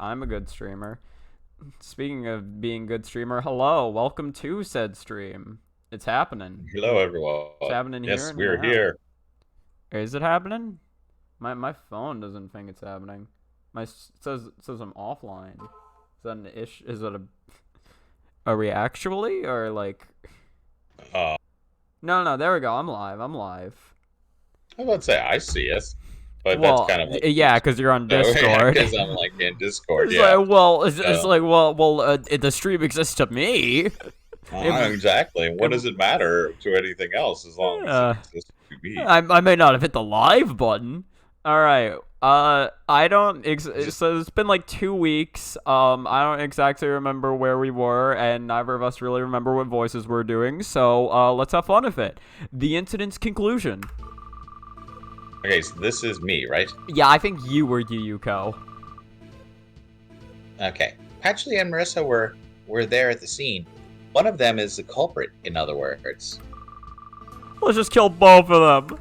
I'm a good streamer. Speaking of being good streamer, hello, welcome to said stream. It's happening. Hello, everyone. It's happening here Yes, and we're now. here. Is it happening? My phone doesn't think it's happening. It says I'm offline. Is that an ish? Is it a? Are we actually or like? Uh, No. There we go. I'm live. I'm live. I would say I see us, but that's Well, kind of like yeah, because you're on so, yeah, Discord. because I'm like in Discord. It's Yeah. like, well, it's Uh, like, the stream exists to me. If, exactly. What if, does it matter to anything else as long as it uh, exists to me? I may not have hit the live button. All right. I don't. So it's been like 2 weeks. I don't exactly remember where we were, and neither of us really remember what voices we're doing. So, let's have fun with it. The incident's conclusion. Okay, so this is me, right? Yeah, I think you were Yuyuko. Okay. Patchley and Marissa were there at the scene. One of them is the culprit, in other words. Let's just kill both of them.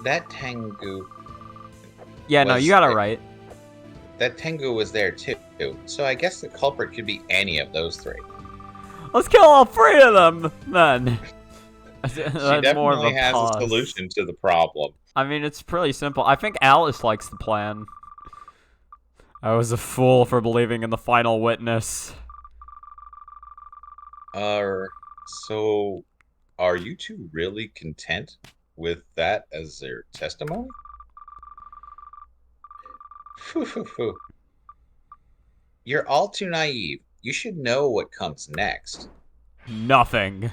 That Tengu. Yeah, no, you got it there. right. That Tengu was there too. So I guess the culprit could be any of those three. Let's kill all three of them, then. She That's more of definitely has pause. a solution to the problem. I mean, it's pretty simple. I think Alice likes the plan. I was a fool for believing in the final witness. So are you two really content with that as their testimony? Phew, phew, phew. You're all too naive. You should know what comes next. Nothing.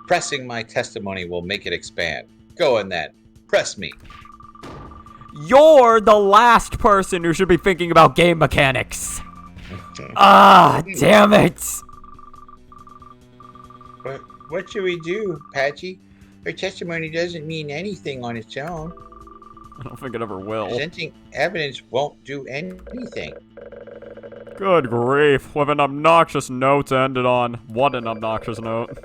Pressing my testimony will make it expand. Go on then. Press me. You're the last person who should be thinking about game mechanics. Ah, damn it. What should we do, Patchy? Her testimony doesn't mean anything on its own. I don't think it ever will. Presenting evidence won't do anything. Good grief, with an obnoxious note to end it on. What an obnoxious note.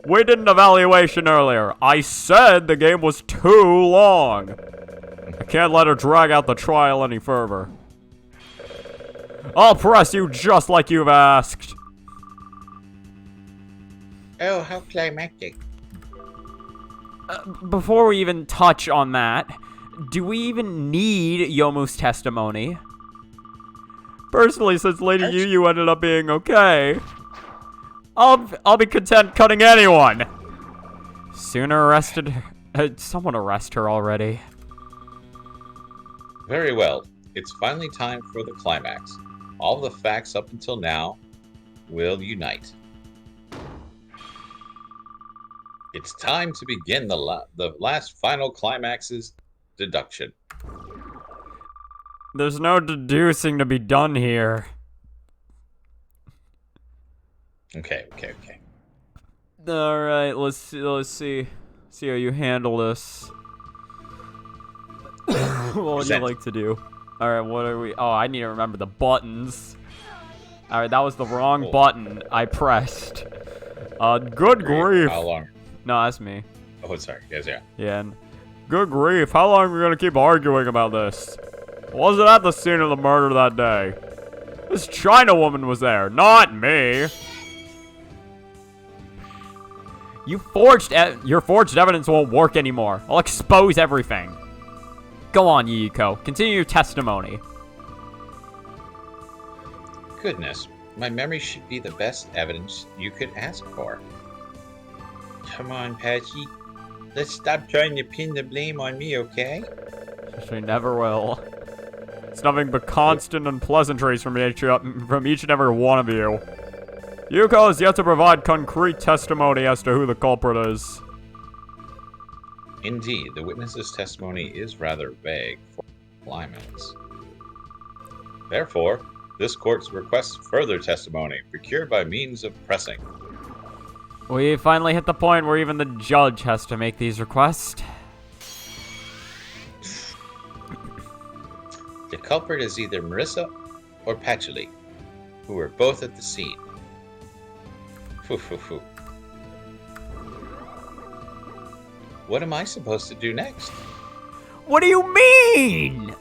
We did an evaluation earlier. I said the game was too long. I can't let her drag out the trial any further. I'll press you just like you've asked. Oh, how climactic. Before we even touch on that, do we even need Yomu's testimony? Personally, since Lady Yu ended up being okay, I'll be content cutting anyone. Sooner arrested. Someone arrest her already. Very well. It's finally time for the climax. All the facts up until now will unite. It's time to begin the last final climax's deduction. There's no deducing to be done here. Okay. All right, let's see how you handle this. What would you like to do? All right, what are we? Oh, I need to remember the buttons. All right, that was the wrong button I pressed. Good grief. How long? No, that's me. Oh, sorry. Yes, yeah. Yeah. Good grief. How long are we gonna keep arguing about this? Was it at the scene of the murder that day? This China woman was there, not me. Your forged evidence won't work anymore. I'll expose everything. Go on, Yuyuko. Continue your testimony. Goodness, my memory should be the best evidence you could ask for. Come on, Patchy. Let's stop trying to pin the blame on me, okay? She never will. It's nothing but constant unpleasantries from each and every one of you. Yuko has yet to provide concrete testimony as to who the culprit is. Indeed, the witness's testimony is rather vague for climax. Therefore, this court requests further testimony procured by means of pressing. We finally hit the point where even the judge has to make these requests. The culprit is either Marissa or Patchley, who were both at the scene. Phoo phoo phoo. What am I supposed to do next? What do you mean? mean?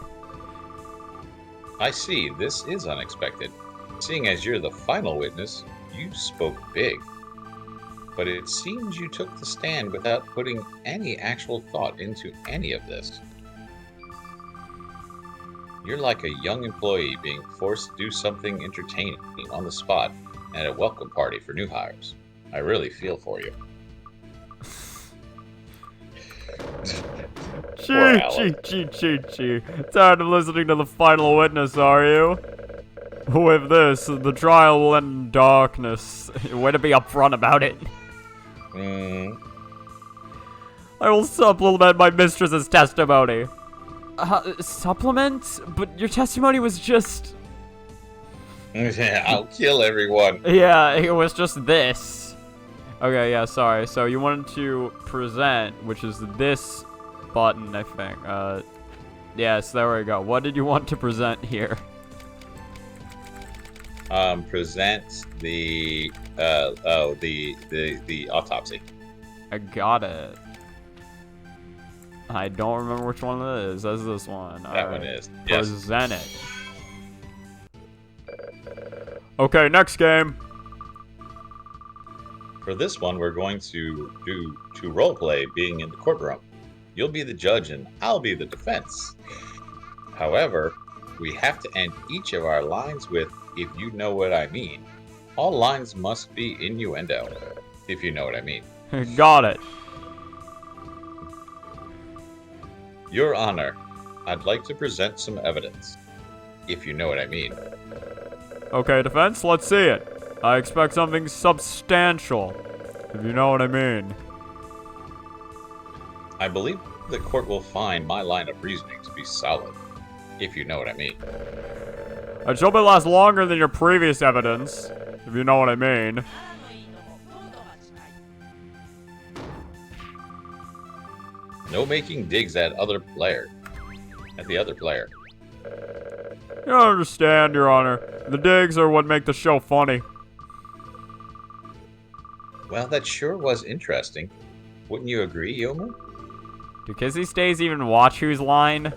I see, this is unexpected. Seeing as you're the final witness, you spoke big. But it seems you took the stand without putting any actual thought into any of this. You're like a young employee being forced to do something entertaining on the spot at a welcome party for new hires. I really feel for you. Gee. Tired of listening to the final witness, are you? With this, the trial will end in darkness. Way to be upfront about it. I will supplement my mistress's testimony. Supplement? But your testimony was just... I'll kill everyone. Yeah, it was just this. Okay, yeah, sorry. So you wanted to present, which is this button, I think. Yes, there we go. What did you want to present here? Present the the autopsy. I got it. I don't remember which one it is. That's this one. That one is. Yes. Present it. Okay, next game. For this one, we're going to role play being in the courtroom. You'll be the judge and I'll be the defense. However, we have to end each of our lines with, if you know what I mean. All lines must be innuendo, if you know what I mean. Got it. Your Honor, I'd like to present some evidence, if you know what I mean. Okay, defense, let's see it. I expect something substantial, if you know what I mean. I believe the court will find my line of reasoning to be solid, if you know what I mean. It should last longer than your previous evidence, if you know what I mean. No making digs at the other player. You don't understand, Your Honor. The digs are what make the show funny. Well, that sure was interesting. Wouldn't you agree, Yomu? Do Kizzy Stays even watch Whose Line?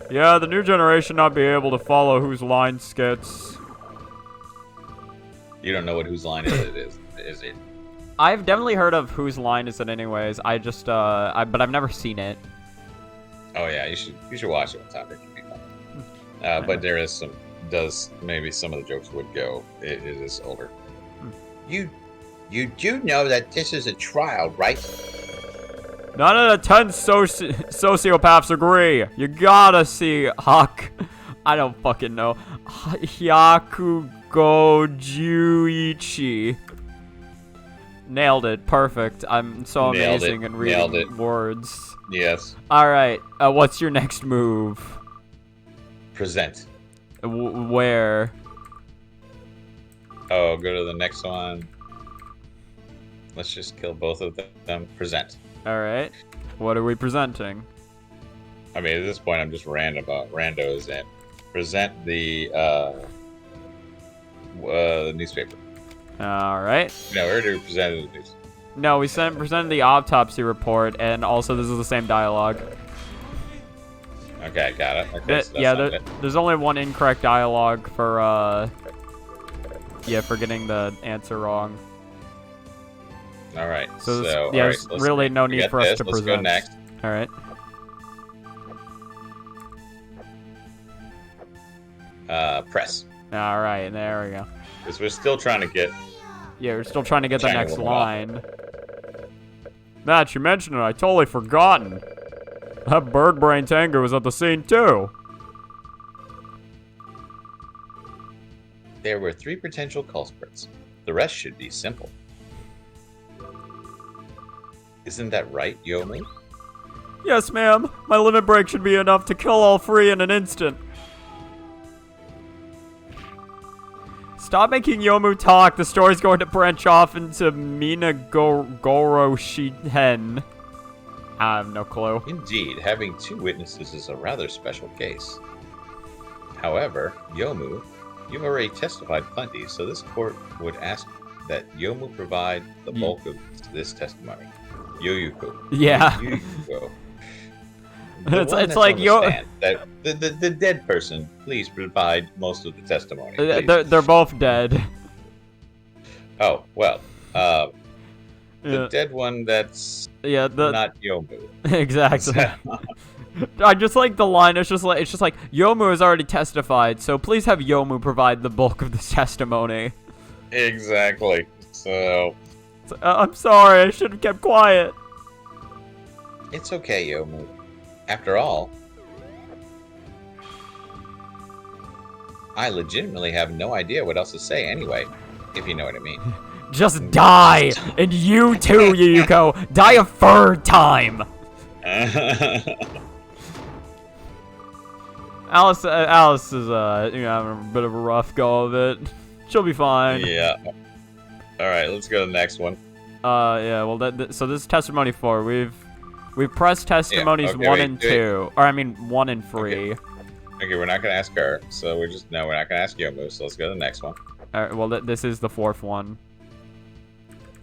Yeah, the new generation not be able to follow Whose Line skits. You don't know what Whose Line is it? I've definitely heard of Whose Line Is It anyways. I just, but I've never seen it. Oh yeah, you should watch it one time. It can be fun. But there is maybe some of the jokes would go. It is older. You do know that this is a trial, right? 9 out of 10 sociopaths agree. You gotta see Huck. I don't fucking know. Hyakugojuichi. Nailed it. Perfect. I'm so amazing at reading words. Yes. Alright. What's your next move? Present. Where? Oh, go to the next one. Let's just kill both of them. Present. Alright. What are we presenting? I mean, at this point, I'm just randos and present the newspaper. Alright. No, we already presented the news. No, we presented the autopsy report, and also this is the same dialogue. Okay, got it. Okay, so yeah, there's only one incorrect dialogue for, for getting the answer wrong. Alright, so there's really no need for us to present. Let's go next. Alright. Press. Alright, there we go. Because we're still trying to get... Yeah, we're still trying to get the next line. Matt, you mentioned it. I totally forgotten. That bird brain tango was at the scene, too. There were 3 potential culprits. The rest should be simple. Isn't that right, Yomu? Yes, ma'am. My limit break should be enough to kill all 3 in an instant. Stop making Yomu talk. The story's going to branch off into Minagoro Shihen. I have no clue. Indeed, having 2 witnesses is a rather special case. However, Yomu, you've already testified plenty, so this court would ask that Yomu provide the bulk of this testimony. Yoyuko. Yeah. Yoyuko. The It's one it's that's like on the yo. stand, that the dead person, please provide most of the testimony. Please. They're both dead. Oh well, the Yeah. dead one that's Yeah. not Yomu. Exactly. I just like the line. It's just like Yomu has already testified, so please have Yomu provide the bulk of this testimony. Exactly. So I'm sorry, I should have kept quiet. it's okay, Yomu. After all, I legitimately have no idea what else to say anyway, if you know what I mean. Just die, and you too, Yuko, die a third time. Alice is having a bit of a rough go of it. She'll be fine. Yeah. All right, let's go to the next one. Yeah. Well, so this is testimony 4. We've pressed testimonies okay, 1 wait, and wait. 2, or I mean 1 and 3. Okay, we're not gonna ask her, so we're not gonna ask Yomu. So let's go to the next one. All right. Well, this is the 4th one.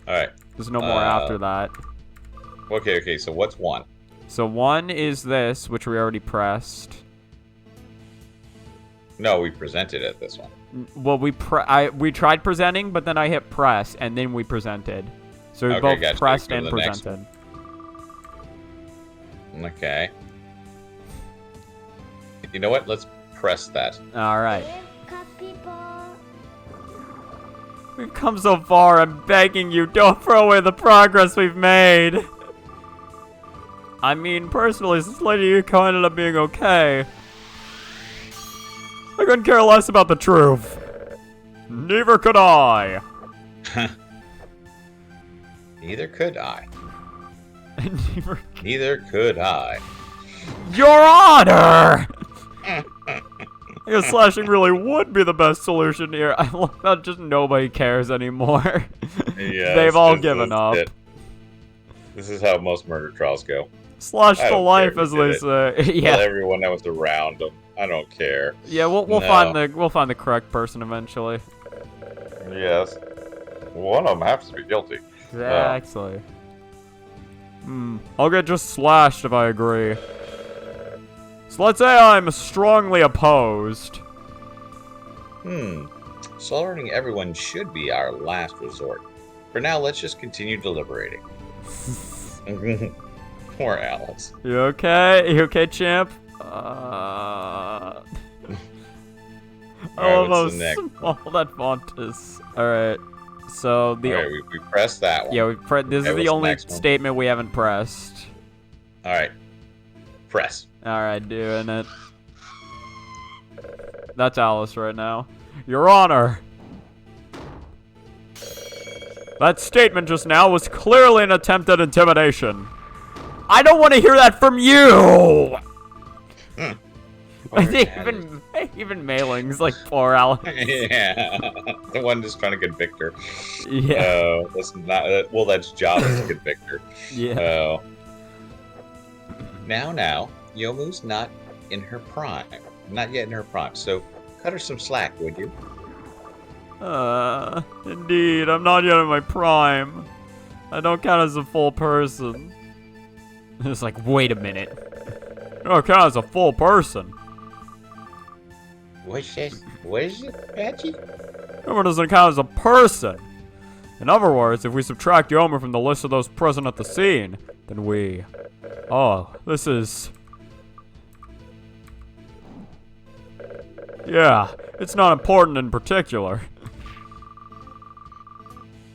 All right. There's no more after that. Okay. So what's 1? So 1 is this, which we already pressed. No, we presented it. This one. Well, we tried presenting, but then I hit press, and then we presented. So we Okay, both gotcha. pressed Go to and the next presented. Okay. You know what? Let's press that. All right. We've come so far. I'm begging you, don't throw away the progress we've made. I mean, personally, since Lady Yuko ended up being okay, I couldn't care less about the truth. Neither could I. Neither could I. Neither. Neither could I. Your Honor! I guess slashing really would be the best solution here. I love that just nobody cares anymore. Yeah, They've all given up. This is how most murder trials go. Slash I for don't life, care as who they did say. Tell Yeah, everyone that was around them. I don't care. yeah. We'll No. find the correct person eventually. Yes. One of them has to be guilty. Exactly. I'll get just slashed if I agree. So let's say I'm strongly opposed. Slaughtering everyone should be our last resort. For now, let's just continue deliberating. Poor Alice. You okay? You okay, champ? Alright, what's Almost the next? small that font is. Alright. So the Alright, we pressed that one. yeah, this Okay, is the what's the only next one? statement we haven't pressed. Alright. Press. Alright, doing it. That's Alice right now. Your Honor! That statement just now was clearly an attempt at intimidation. I don't want to hear that from you! even Mailing's like poor Alice. Yeah. The one just trying to convict her. Yeah. That's not. Well, that's Java's to convict her. Yeah. Now, Yomu's not in her prime. Not yet in her prime. So, cut her some slack, would you? Indeed, I'm not yet in my prime. I don't count as a full person. It's like, wait a minute. I don't count as a full person. What is it, Patchy? Yomu doesn't count as a person. In other words, if we subtract Yomu from the list of those present at the scene, then we... Oh, this is... Yeah, it's not important in particular.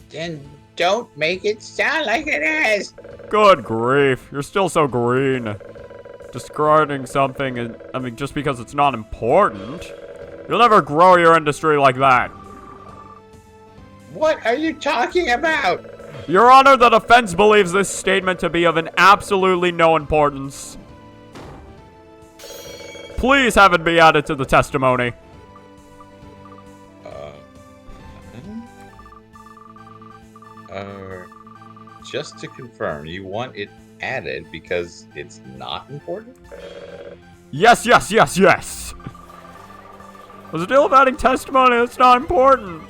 Then don't make it sound like it is. Good grief, you're still so green. Discarding something, just because it's not important. You'll never grow your industry like that. What are you talking about? Your Honor, the defense believes this statement to be of an absolutely no importance. Please have it be added to the testimony. Just to confirm, you want it added because it's not important? Yes. What's the deal with adding testimony that's not important?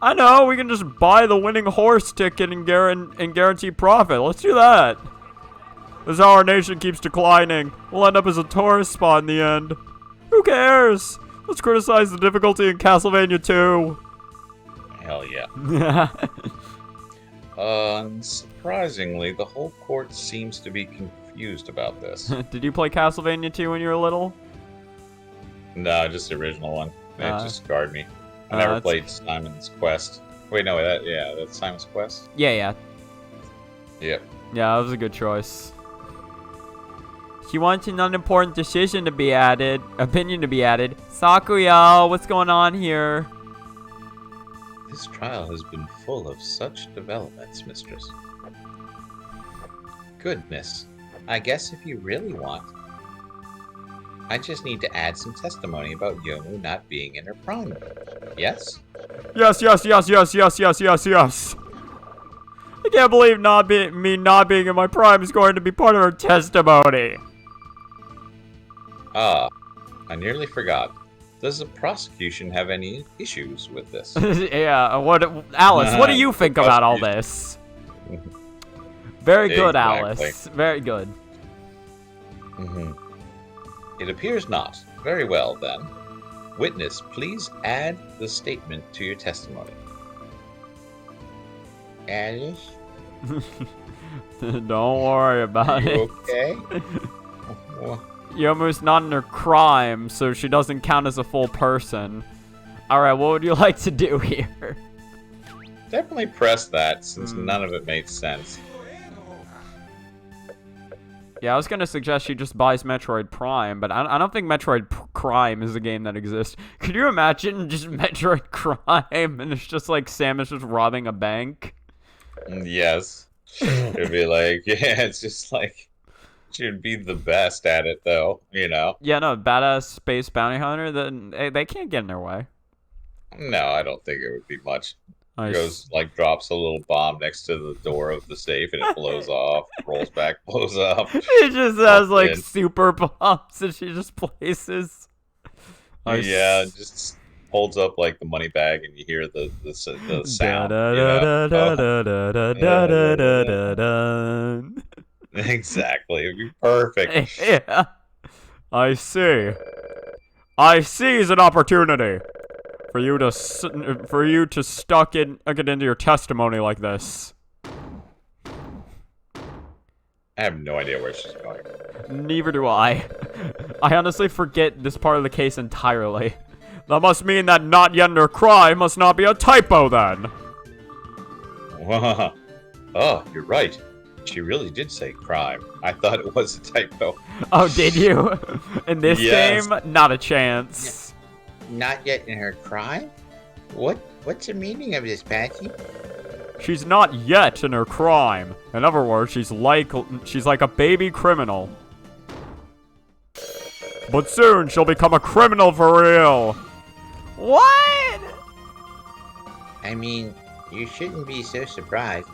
I know, we can just buy the winning horse ticket and guarantee profit. Let's do that. This is how our nation keeps declining. We'll end up as a tourist spot in the end. Who cares? Let's criticize the difficulty in Castlevania 2. Hell yeah. Unsurprisingly, the whole court seems to be confused about this. Did you play Castlevania 2 when you were little? No, just the original one. It just scarred me. I never played Simon's Quest. Wait, no, that's Simon's Quest? Yeah. Yep. Yeah, that was a good choice. She wants an unimportant opinion to be added. Sakuya, what's going on here? This trial has been full of such developments, mistress. Goodness. I guess if you really want, I just need to add some testimony about Yomu not being in her prime. Yes? Yes. I can't believe me not being in my prime is going to be part of her testimony. Ah, I nearly forgot. Does the prosecution have any issues with this? Yeah, Alice, what do you think about all this? Very good, Exactly. Alice. Very good. It appears not. Very well, then. Witness, please add the statement to your testimony. Alice? Don't worry about You it. okay? Yomu's not in her crime, so she doesn't count as a full person. Alright, what would you like to do here? Definitely press that, since none of it made sense. Yeah, I was gonna suggest she just buys Metroid Prime, but I don't think Metroid Crime is a game that exists. Could you imagine just Metroid Crime and it's just like Samus just robbing a bank? Yes. It'd be like, yeah, it's just like, she'd be the best at it, though, you know? Yeah, no, badass space bounty hunter, then they can't get in their way. No, I don't think it would be much. Nice. Goes, like, drops a little bomb next to the door of the safe, and it blows off, rolls back, blows up. It just has, like, in. super bombs that she just places. Nice. Yeah, it just holds up, like, the money bag, and you hear the sound. Exactly. It'd be perfect. Yeah. I see. I seize an opportunity for you to get into your testimony like this. I have no idea where she's going. Neither do I. I honestly forget this part of the case entirely. That must mean that not yet in her crime must not be a typo then. Oh, you're right. She really did say crime. I thought it was a typo. Oh, did you? In this Yes. game, not a chance. Not yet in her crime? What's the meaning of this, Patsy? She's not yet in her crime. In other words, she's like a baby criminal. But soon she'll become a criminal for real. What? I mean, you shouldn't be so surprised.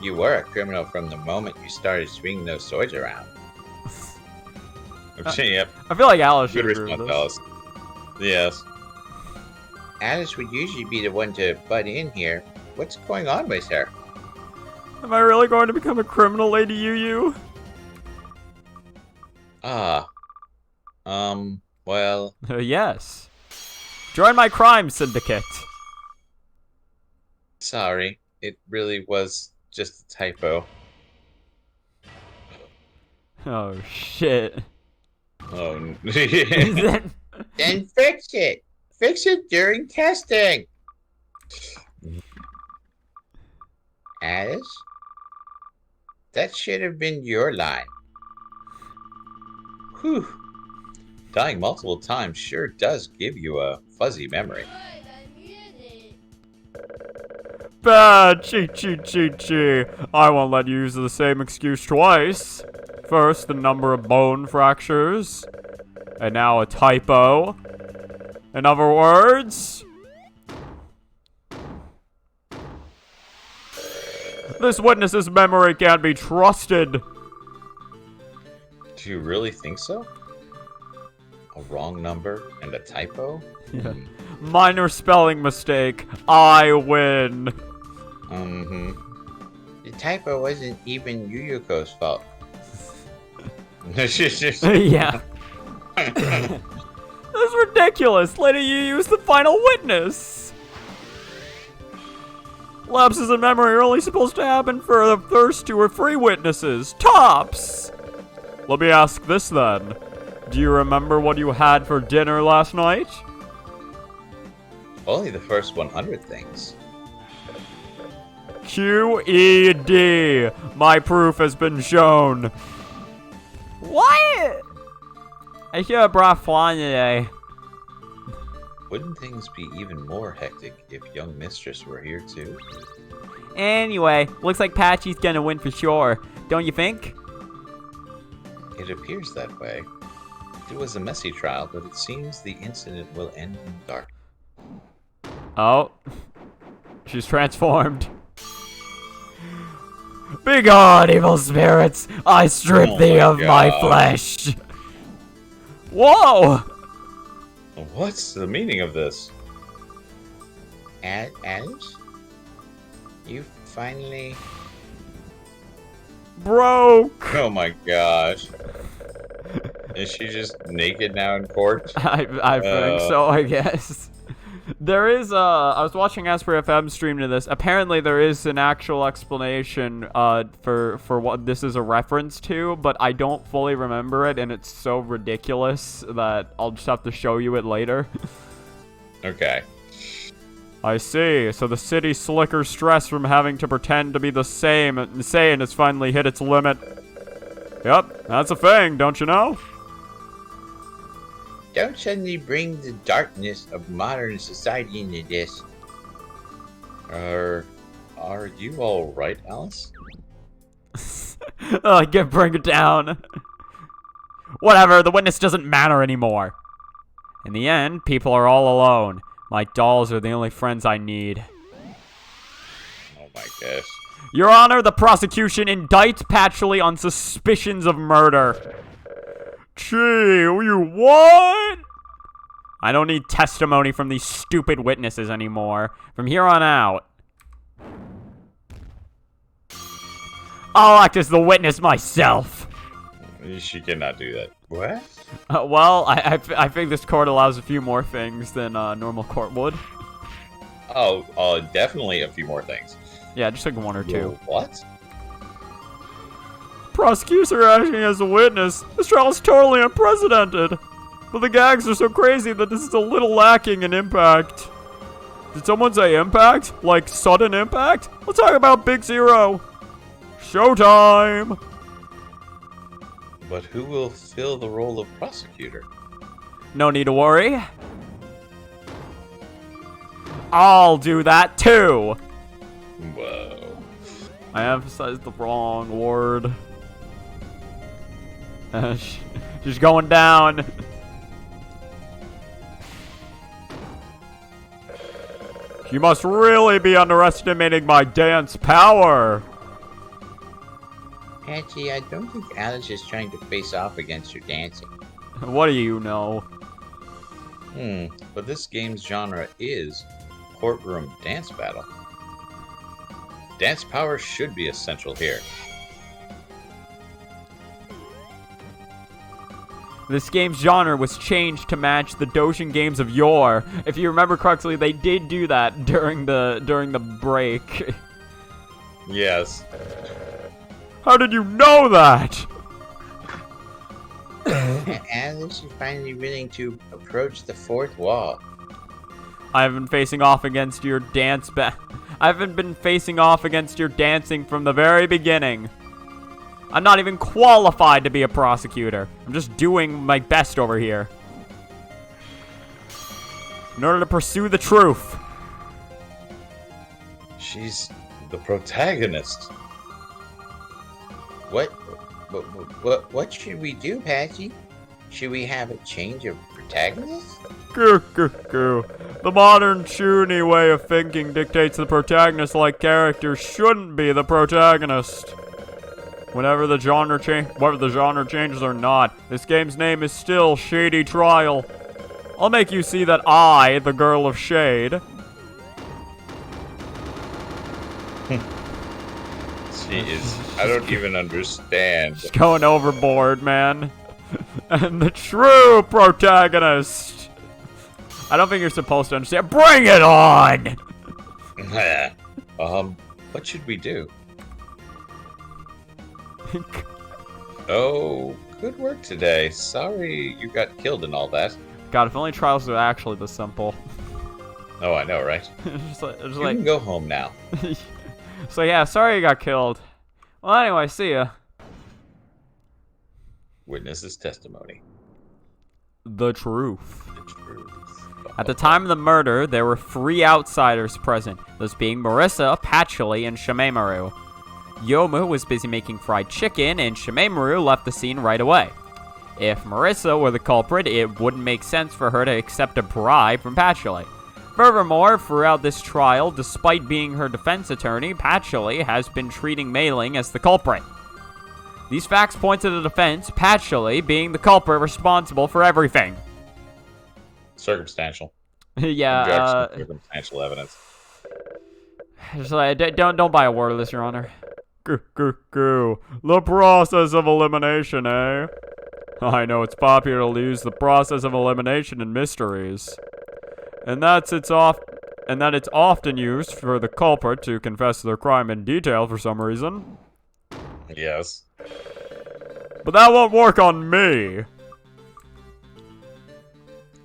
You were a criminal from the moment you started swinging those swords around. Yep. I feel like Alice Good should agree with response, this. Alice. Yes. Alice would usually be the one to butt in here. What's going on with her? Am I really going to become a criminal, Lady Yu? Well... Yes. Join my crime syndicate. Sorry. It really was just a typo. Oh, shit. Oh, Then- Then fix it! Fix it during testing! Alice? That should have been your line. Whew. Dying multiple times sure does give you a fuzzy memory. Bad, cheat. I won't let you use the same excuse twice. First, the number of bone fractures. And now a typo. In other words... this witness's memory can't be trusted. Do you really think so? A wrong number and a typo? Yeah. Minor spelling mistake. I win. The typo wasn't even Yuyuko's fault. Yeah. That's ridiculous, letting you use the final witness. Lapses in memory are only supposed to happen for the first 2 or 3 witnesses. Tops! Let me ask this then. Do you remember what you had for dinner last night? Only the first 100 things. QED. My proof has been shown. What? I should have brought flan today. Wouldn't things be even more hectic if young mistress were here too? Anyway, looks like Patchy's gonna win for sure. Don't you think? It appears that way. It was a messy trial, but it seems the incident will end in dark. Oh. She's transformed. Begone, evil spirits! I strip thee of my flesh! Whoa! What's the meaning of this? Alice? You finally... Broke! Oh my gosh. Is she just naked now in court? I think so, I guess. There is, I was watching Asper FM stream to this. Apparently there is an actual explanation, for what this is a reference to, but I don't fully remember it, and it's so ridiculous that I'll just have to show you it later. Okay. I see. So the city slicker stress from having to pretend to be the same insane has finally hit its limit. Yep, that's a thing, don't you know? Don't suddenly bring the darkness of modern society into this. Are you all right, Alice? Bring it down. Whatever, the witness doesn't matter anymore. In the end, people are all alone. My dolls are the only friends I need. Oh my gosh. Your Honor, the prosecution indicts Patchley on suspicions of murder. Gee, you what? I don't need testimony from these stupid witnesses anymore. From here on out, I'll act as the witness myself. She cannot do that. What? Well, I think this court allows a few more things than a normal court would. Oh, definitely a few more things. Yeah, just like 1 or 2. What? Prosecutors are acting as a witness. This trial is totally unprecedented. But the gags are so crazy that this is a little lacking in impact. Did someone say impact? Like sudden impact? Let's talk about Big Zero. Showtime! But who will fill the role of prosecutor? No need to worry. I'll do that too. Whoa. I emphasized the wrong word. She's going down. You must really be underestimating my dance power. Patchy, I don't think Alice is trying to face off against your dancing. What do you know? But this game's genre is courtroom dance battle. Dance power should be essential here. This game's genre was changed to match the Dojin games of yore. If you remember correctly, they did do that during the break. Yes. How did you know that? Alice is finally willing to approach the fourth wall. I haven't been facing off against your I haven't been facing off against your dancing from the very beginning. I'm not even qualified to be a prosecutor. I'm just doing my best over here. In order to pursue the truth. She's the protagonist. What should we do, Patchy? Should we have a change of protagonist? The modern Chuny way of thinking dictates the protagonist-like character shouldn't be the protagonist. Whether the genre changes or not, this game's name is still Shady Trial. I'll make you see that I, the girl of shade. She is. I don't even understand. She's going overboard, man. And the true protagonist. I don't think you're supposed to understand. Bring it on! What should we do? Oh, good work today. Sorry you got killed and all that. God, if only trials were actually this simple. Oh, I know, right? just You like can go home now. So yeah, sorry you got killed. Well, anyway, see ya. Witness's testimony. The truth. The truth. At the time of the murder, there were 3 outsiders present, those being Marissa, Patchouli, and Shimemaru. Yomu was busy making fried chicken, and Shimemaru left the scene right away. If Marissa were the culprit, it wouldn't make sense for her to accept a bribe from Patchouli. Furthermore, throughout this trial, despite being her defense attorney, Patchouli has been treating Mei Ling as the culprit. These facts point to the defense, Patchouli being the culprit responsible for everything. Circumstantial. Yeah, Objection, circumstantial evidence. just like, don't buy a word of this, Your Honor. The process of elimination, eh? I know it's popular to use the process of elimination in mysteries. And that it's often used for the culprit to confess their crime in detail for some reason. Yes. But that won't work on me.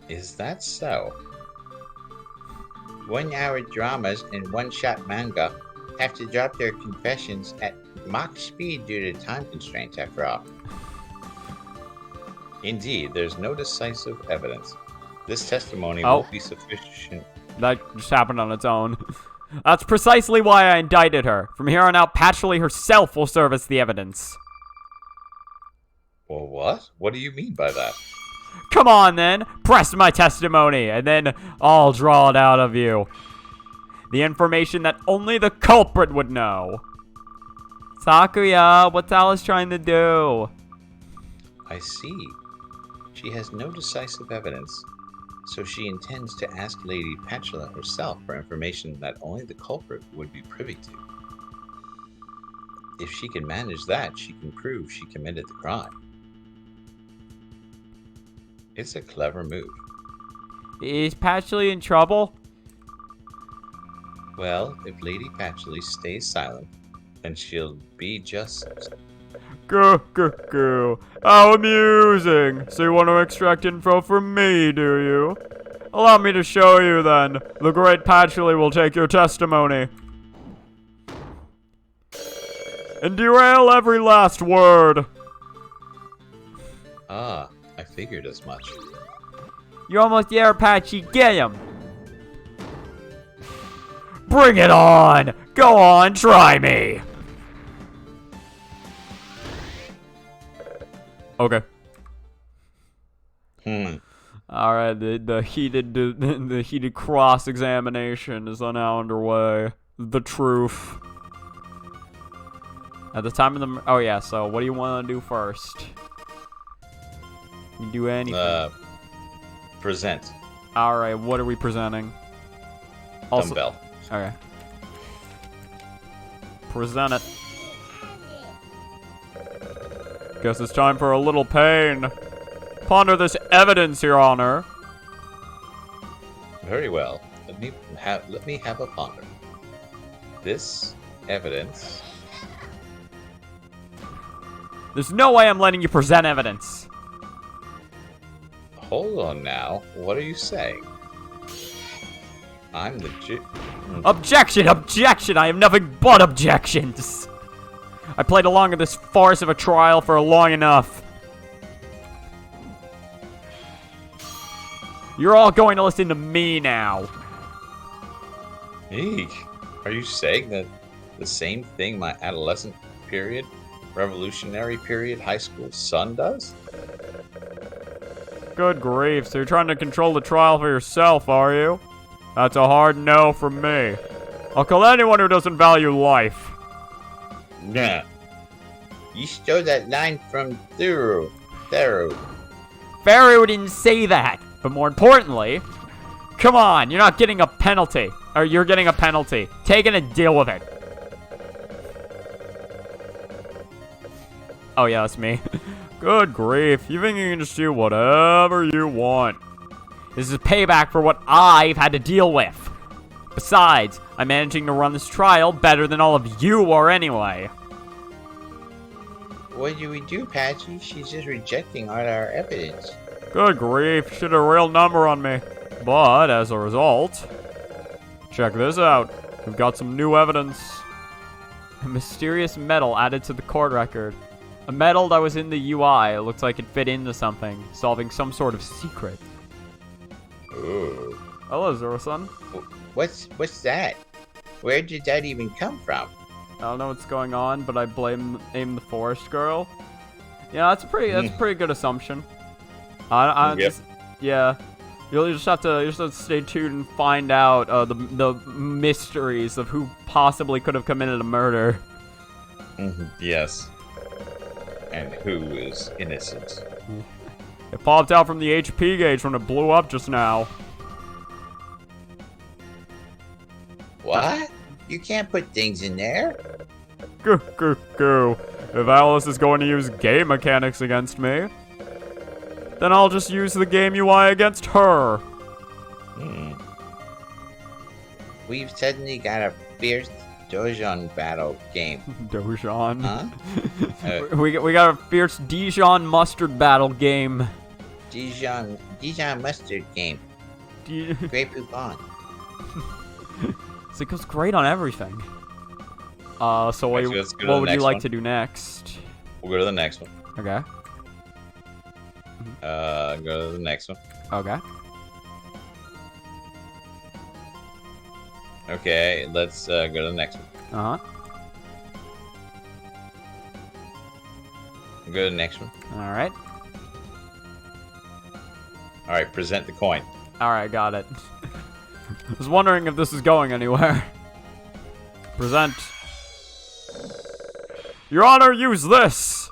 Is that so? 1-hour dramas and one-shot manga have to drop their confessions at Mach speed due to time constraints, after all. Indeed, there's no decisive evidence. This testimony won't be sufficient. That just happened on its own. That's precisely why I indicted her. From here on out, Patchouli herself will serve as the evidence. Well, what? What do you mean by that? Come on, then. Press my testimony, and then I'll draw it out of you. The information that only the culprit would know. Sakuya, what's Alice trying to do? I see. She has no decisive evidence, so she intends to ask Lady Patchouli herself for information that only the culprit would be privy to. If she can manage that, she can prove she committed the crime. It's a clever move. Is Patchouli in trouble? Well, if Lady Patchouli stays silent, then she'll be just... How amusing. So you want to extract info from me, do you? Allow me to show you, then. The great Patchouli will take your testimony. And derail every last word. Ah, I figured as much. You're almost there, Patchy. Get him. Bring it on. Go on, try me. Okay. All right. The heated cross examination is now underway. The truth. At the time of the oh yeah. So what do you want to do first? You do anything. Present. All right. What are we presenting? Also, Dumbbell. Okay. Present it. Guess it's time for a little pain. Ponder this evidence, Your Honor. Very well. Let me have a ponder. This evidence. There's no way I'm letting you present evidence. Hold on now. What are you saying? I'm the Objection! Objection! I have nothing but objections! I played along in this farce of a trial for long enough. You're all going to listen to me now. Eek. Are you saying that the same thing my adolescent period, revolutionary period, high school son does? Good grief, so you're trying to control the trial for yourself, are you? That's a hard no from me. I'll kill anyone who doesn't value life. Nah. You stole that line from Theru. Pharaoh didn't say that. But more importantly, come on, you're not getting a penalty. Or you're getting a penalty. Taking a deal with it. Oh, yeah, that's me. Good grief. You think you can just do whatever you want. This is payback for what I've had to deal with. Besides, I'm managing to run this trial better than all of you are anyway. What do we do, Patchy? She's just rejecting all our evidence. Good grief. She had a real number on me. But, as a result, check this out. We've got some new evidence. A mysterious medal added to the court record. A medal that was in the UI. It looks like it fit into something, solving some sort of secret. Ooh. Hello, Zero-san. What's that? Where did that even come from? I don't know what's going on, but I blame the forest girl. Yeah, that's a pretty good assumption. Yep. Yeah. You'll just have to stay tuned and find out the mysteries of who possibly could have committed a murder. Yes. And who is innocent. It popped out from the HP gauge when it blew up just now. What? You can't put things in there. Goo. If Alice is going to use game mechanics against me, then I'll just use the game UI against her. We've suddenly got a fierce Dojon battle game. Dojon? Huh? We got a fierce Dijon mustard battle game. Dijon mustard game. Grey Poupon. So it goes great on everything. So what would you like to do next? We'll go to the next one. Okay. Go to the next one. Okay. Okay, let's go to the next one. Uh-huh. Go to the next one. Alright. Alright, present the coin. Alright, got it. I was wondering if this is going anywhere. Present. Your Honor, use this!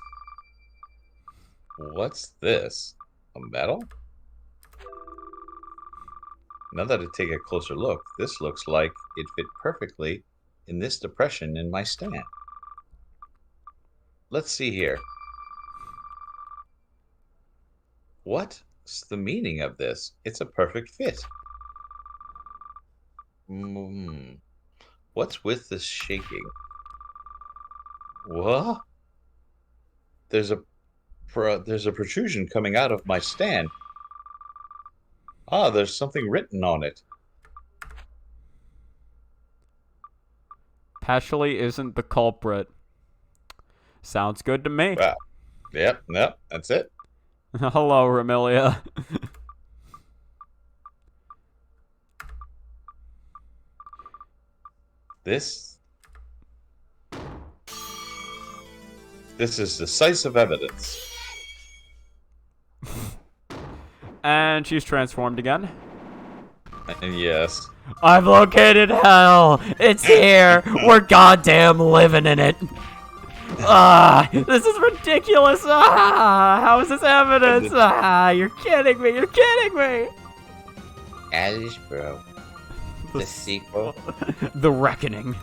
What's this? A medal? Now that I take a closer look, this looks like it fit perfectly in this depression in my stand. Let's see here. What's the meaning of this? It's a perfect fit. What's with this shaking? What? There's a protrusion coming out of my stand. Ah, there's something written on it. Pashley isn't the culprit. Sounds good to me. Wow. Yep, that's it. Hello, Ramilia. This is decisive evidence. And she's transformed again. And yes. I've located hell. It's here. We're goddamn living in it. This is ridiculous. How is this evidence? You're kidding me. You're kidding me. Alice, bro. The sequel. The Reckoning.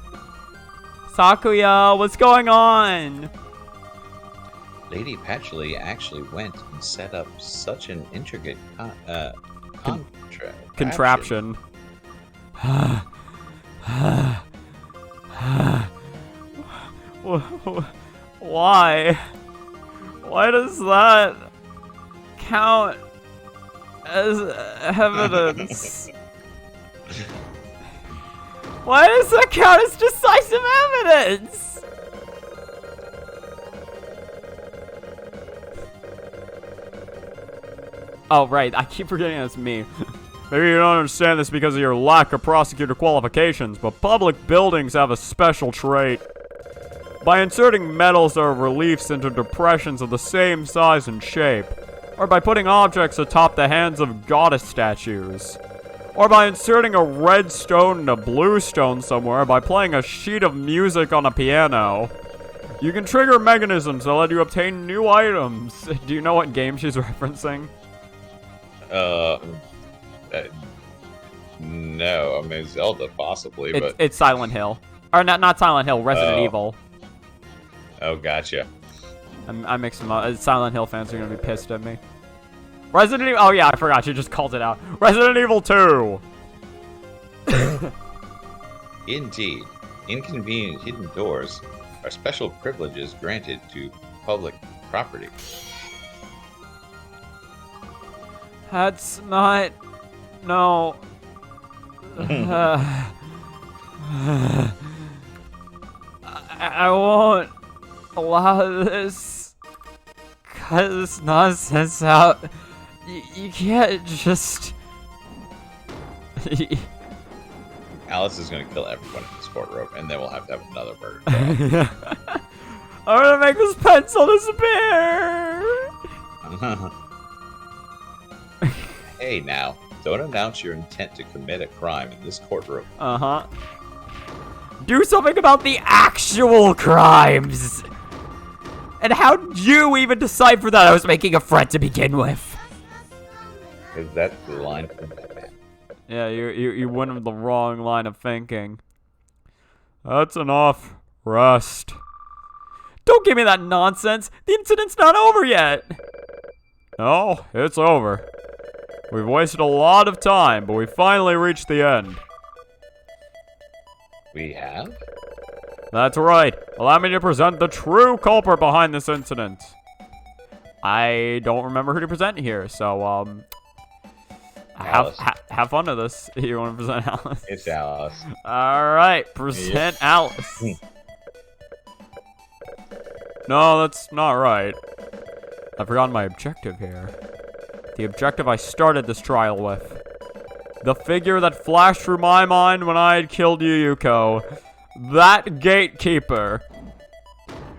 Sakuya, what's going on? Lady Patchley actually went and set up such an intricate contraption. Why? Why does that count as evidence? Why does that count as decisive evidence? Oh, right. I keep forgetting it's me. Maybe you don't understand this because of your lack of prosecutor qualifications, but public buildings have a special trait. By inserting metals or reliefs into depressions of the same size and shape, or by putting objects atop the hands of goddess statues, or by inserting a red stone and a blue stone somewhere by playing a sheet of music on a piano, you can trigger mechanisms that let you obtain new items. Do you know what game she's referencing? No, I mean Zelda possibly, but it's Silent Hill, or not Silent Hill, Resident Evil. Oh, gotcha. I mixed them up. Silent Hill fans are gonna be pissed at me. Resident Evil. Oh yeah, I forgot. You just called it out. Resident Evil 2. Indeed, inconvenient hidden doors are special privileges granted to public property. That's not. No. I won't allow this. Cut this nonsense out. You can't just. Alice is going to kill everyone in this courtroom, and then we'll have to have another murder. I'm gonna make this pencil disappear. Hey, now, don't announce your intent to commit a crime in this courtroom. Uh-huh. Do something about the actual crimes. And how did you even decipher that I was making a threat to begin with? Because that's the line from Batman. Yeah, you went with the wrong line of thinking. That's enough. Rest. Don't give me that nonsense. The incident's not over yet. No, it's over. We've wasted a lot of time, but we finally reached the end. We have? That's right. Allow me to present the true culprit behind this incident. I don't remember who to present here, so, have fun with this. You want to present Alice? It's Alice. Alright, present Alice. No, that's not right. I forgot my objective here. The objective I started this trial with. The figure that flashed through my mind when I had killed Yuyuko. That gatekeeper.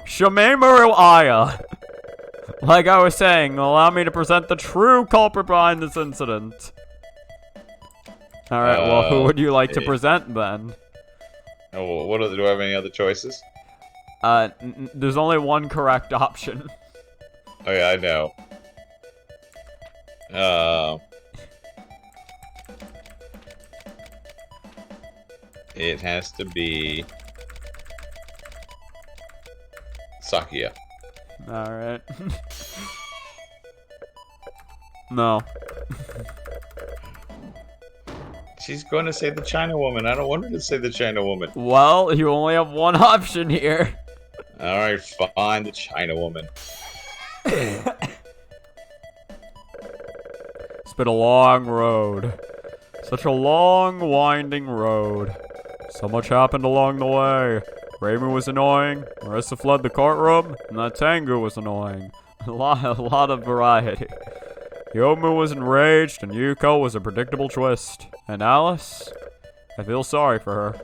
Shimemaru Aya. Like I was saying, allow me to present the true culprit behind this incident. Alright, well, who would you like to present then? Oh, do I have any other choices? There's only one correct option. Oh yeah, I know. It has to be Sakia. Alright. No. She's going to say the China woman. I don't want her to say the China woman. Well, you only have one option here. Alright, fine, the China woman. It's been a long road. Such a long, winding road. So much happened along the way. Raymond was annoying, Marissa fled the courtroom, and that Tengu was annoying. A lot of variety. Yomu was enraged, and Yuko was a predictable twist. And Alice? I feel sorry for her.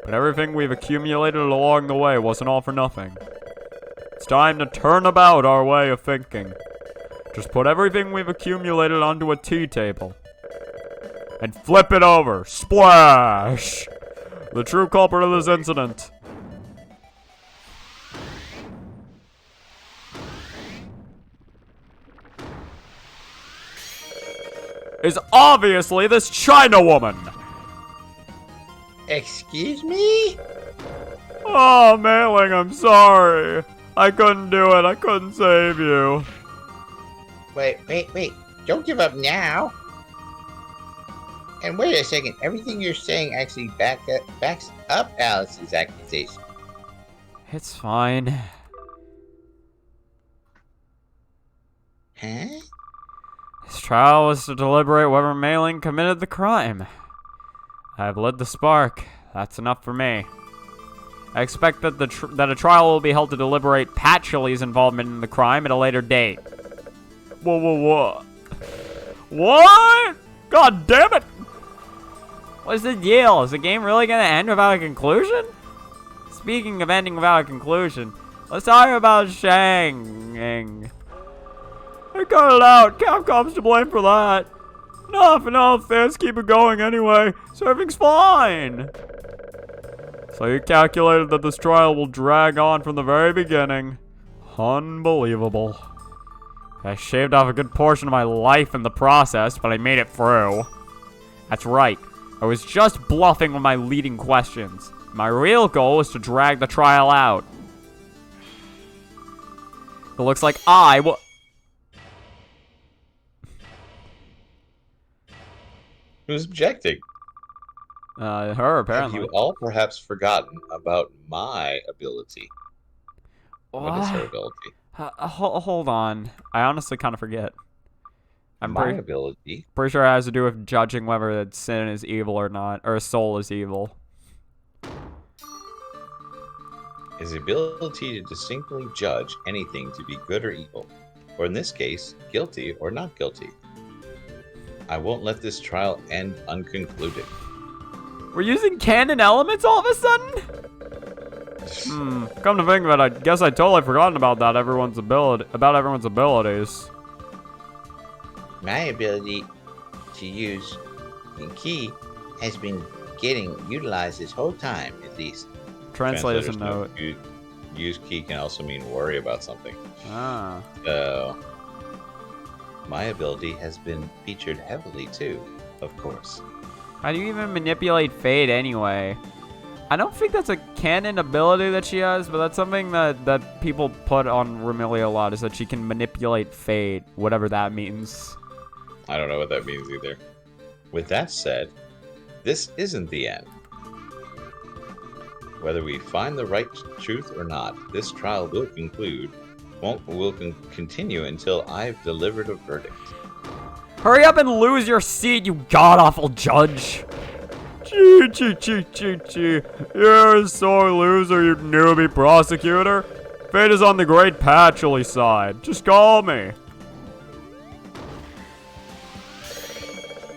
But everything we've accumulated along the way wasn't all for nothing. It's time to turn about our way of thinking. Just put everything we've accumulated onto a tea table. And flip it over. Splash! The true culprit of this incident. Is obviously this China woman. Excuse me? Oh, Mailing, I'm sorry. I couldn't do it. I couldn't save you. Wait. Don't give up now. And wait a second. Everything you're saying actually backs up Alice's accusation. It's fine. Huh? This trial was to deliberate whether Mailing committed the crime. I've lit the spark. That's enough for me. I expect that that a trial will be held to deliberate Patchoul's involvement in the crime at a later date. Whoa. What? God damn it! What's the deal? Is the game really gonna end without a conclusion? Speaking of ending without a conclusion, let's talk about Shang. I cut it out. Capcom's to blame for that. Enough. Fans keep it going anyway, so everything's fine. So you calculated that this trial will drag on from the very beginning. Unbelievable. I shaved off a good portion of my life in the process, but I made it through. That's right. I was just bluffing with my leading questions. My real goal was to drag the trial out. It looks like I will. Who's objecting? Her, apparently. Have you all perhaps forgotten about my ability? What is her ability? Hold on. I honestly kind of forget. I'm My pretty ability sure it has to do with judging whether that sin is evil or not, or a soul is evil. is the ability to distinctly judge anything to be good or evil, or in this case, guilty or not guilty. I won't let this trial end unconcluded. We're using canon elements all of a sudden? Come to think of it, I guess I totally forgotten about everyone's abilities. My ability to use the key has been getting utilized this whole time, at least. Translator's a note. Use key can also mean worry about something. Ah. So, my ability has been featured heavily too, of course. How do you even manipulate fate anyway? I don't think that's a canon ability that she has, but that's something that people put on Remilia a lot, is that she can manipulate fate, whatever that means. I don't know what that means either. With that said, this isn't the end. Whether we find the right truth or not, this trial will continue until I've delivered a verdict. Hurry up and lose your seat, you god-awful judge! Gee. You're a sore loser, you newbie prosecutor. Fate is on the great Patchouli side. Just call me.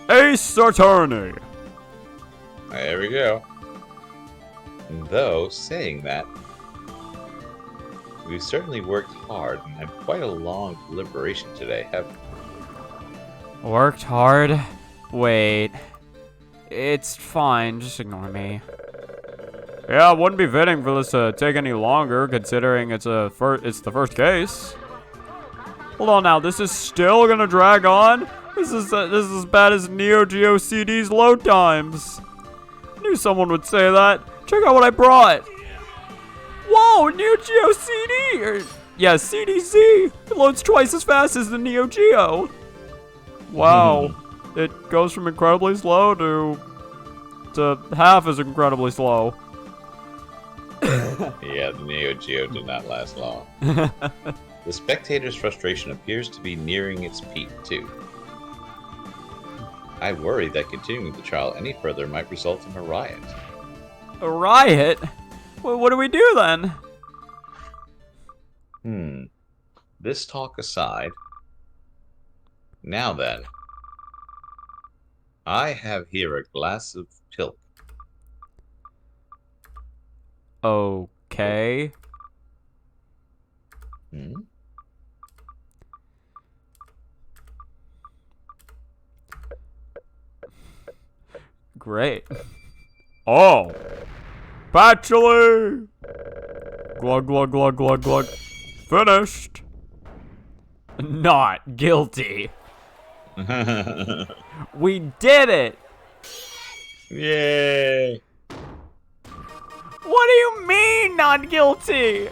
Ace Attorney. There we go. Though, saying that, we've certainly worked hard and had quite a long deliberation today, haven't we? Worked hard? Wait. It's fine, just ignore me. Yeah, it wouldn't be fitting for this to take any longer, considering it's the first case. Hold on now, this is still gonna drag on? This is as bad as Neo Geo CD's load times. I knew someone would say that. Check out what I brought. Whoa, Neo Geo CD! Yeah, CDZ! It loads twice as fast as the Neo Geo. Wow. It goes from incredibly slow to half as incredibly slow. Yeah, the Neo Geo did not last long. The spectator's frustration appears to be nearing its peak, too. I worry that continuing the trial any further might result in a riot. A riot? What do we do then? This talk aside, now then, I have here a glass of pilk. Okay. Great. Oh. Patchouli! Glug, glug, glug, glug, glug. Finished. Not guilty. We did it! Yay! What do you mean, not guilty?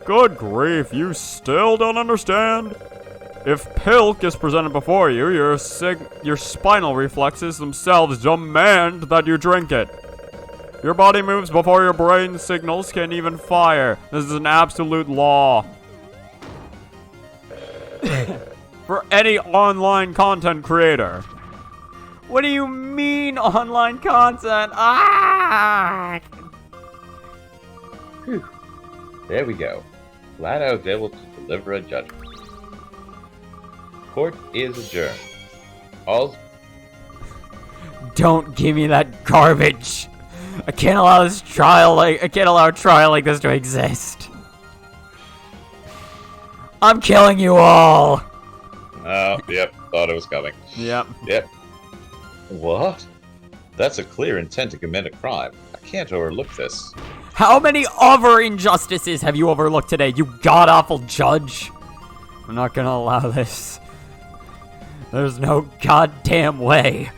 Good grief, you still don't understand? If pilk is presented before you, your spinal reflexes themselves demand that you drink it. Your body moves before your brain signals can even fire. This is an absolute law. For any online content creator. What do you mean, online content? Ah! Whew. There we go. Glad I was able to deliver a judgment. Court is adjourned. Don't give me that garbage. I can't allow a trial like this to exist. I'm killing you all. Oh, yep. Thought it was coming. Yep. What? That's a clear intent to commit a crime. I can't overlook this. How many other injustices have you overlooked today, you god-awful judge? I'm not gonna allow this. There's no goddamn way.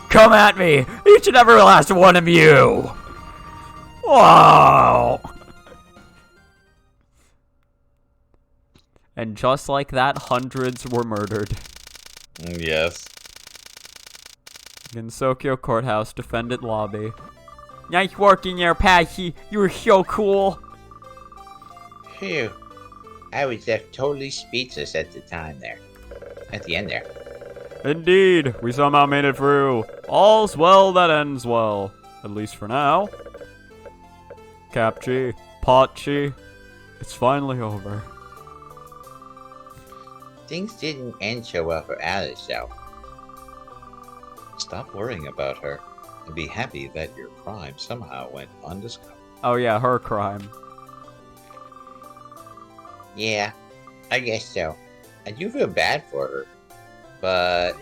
Come at me, each and every last one of you. Wow! And just like that, hundreds were murdered. Yes. Gensokyo Courthouse Defendant Lobby. Nice work in there, Patchy. You were so cool. Phew. I was left totally speechless at the time there. At the end there. Indeed, we somehow made it through. All's well that ends well. At least for now. Capchi, Potchi, it's finally over. Things didn't end so well for Alice, though. Stop worrying about her and be happy that your crime somehow went undiscovered. Oh yeah, her crime. Yeah, I guess so. I do feel bad for her. But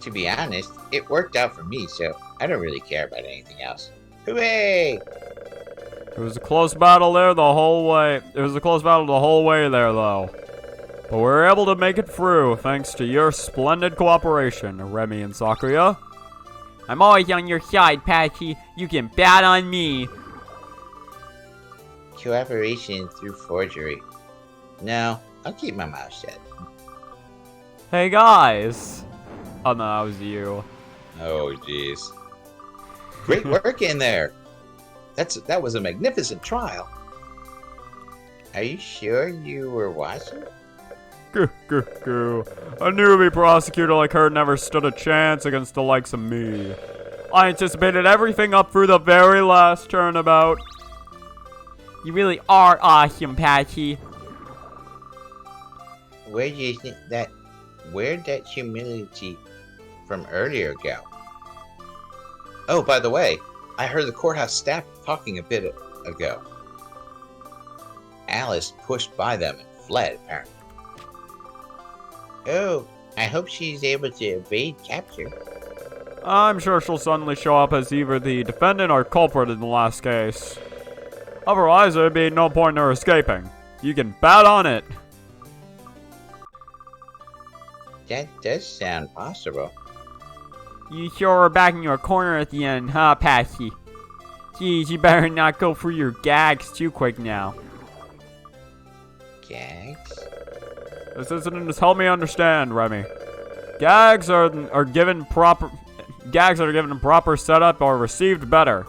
to be honest, it worked out for me, so I don't really care about anything else. Hooray! It was a close battle there the whole way. It was a close battle the whole way there, though. But we were able to make it through, thanks to your splendid cooperation, Remy and Sakuya. I'm always on your side, Patchy. You can bet on me. Cooperation through forgery. No, I'll keep my mouth shut. Hey, guys. Oh, no, that was you. Oh, jeez. Great work in there. That was a magnificent trial. Are you sure you were watching? Goo, goo, goo. A newbie prosecutor like her never stood a chance against the likes of me. I anticipated everything up through the very last turnabout. You really are awesome, Patchy. Where do you think that... Where'd that humility from earlier go? Oh, by the way, I heard the courthouse staff talking a bit ago. Alice pushed by them and fled, apparently. Oh, I hope she's able to evade capture. I'm sure she'll suddenly show up as either the defendant or culprit in the last case. Otherwise, there'd be no point in her escaping. You can bet on it. That does sound possible. You sure are back in your corner at the end, huh, Patchy? Geez, you better not go through your gags too quick now. Gags? This incident has helped me understand, Remy. Gags are given proper... Gags that are given a proper setup are received better.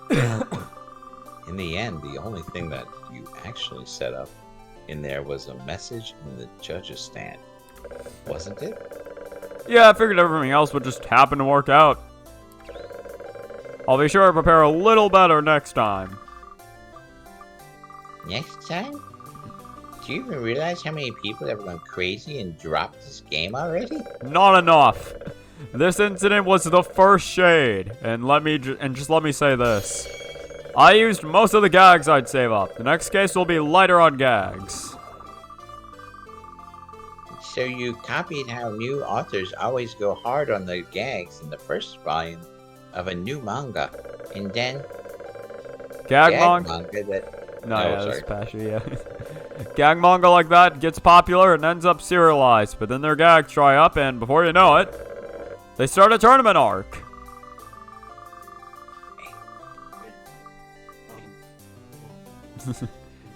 In the end, the only thing that you actually set up in there was a message in the judge's stand. Wasn't it? Yeah, I figured everything else would just happen to work out. I'll be sure to prepare a little better next time. Next time? Do you even realize how many people have gone crazy and dropped this game already? Not enough. This incident was the first shade, and just let me say this. I used most of the gags I'd save up. The next case will be lighter on gags. So you copied how new authors always go hard on the gags in the first volume of a new manga, and then Gag manga? that... No, Oh, yeah, sorry. that's Pasha, yeah. Gag manga like that gets popular and ends up serialized, but then their gags dry up, and before you know it, they start a tournament arc.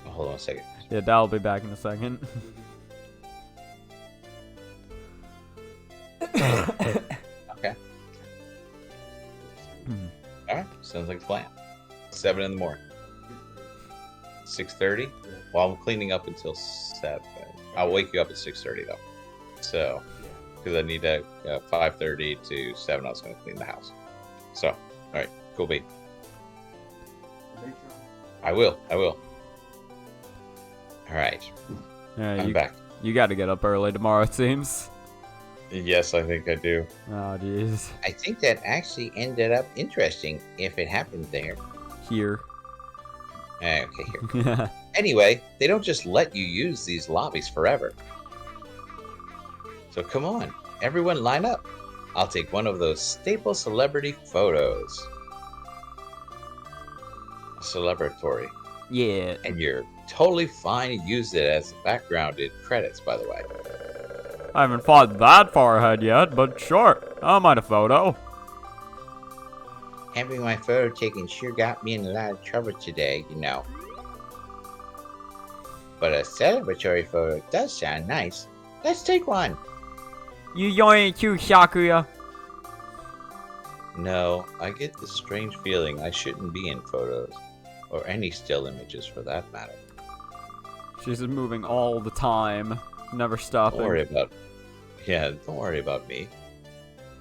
Hold on a second. Yeah, Dal will be back in a second. Okay. Alright, sounds like a plan. 7 in the morning. 6:30? Well, I'm cleaning up until 7. I'll wake you up at 6:30 though. So, because I need to 5:30 to 7, I was going to clean the house. So, alright, cool beat. I will. Alright, Yeah, I'm back. You gotta get up early tomorrow, it seems. Yes, I think I do. Oh, jeez. I think that actually ended up interesting if it happened there. Here. Okay, here. Yeah. Anyway, they don't just let you use these lobbies forever. So come on, everyone line up. I'll take one of those staple celebrity photos. Celebratory. Yeah. And you're totally fine to use it as a background in credits, by the way. I haven't thought that far ahead yet, but sure. I don't mind a photo. Having my photo taken sure got me in a lot of trouble today, you know. But a celebratory photo does sound nice. Let's take one. You yoink too, Sakuya. No, I get this strange feeling I shouldn't be in photos, or any still images for that matter. She's just moving all the time, never stopping. Don't worry about me.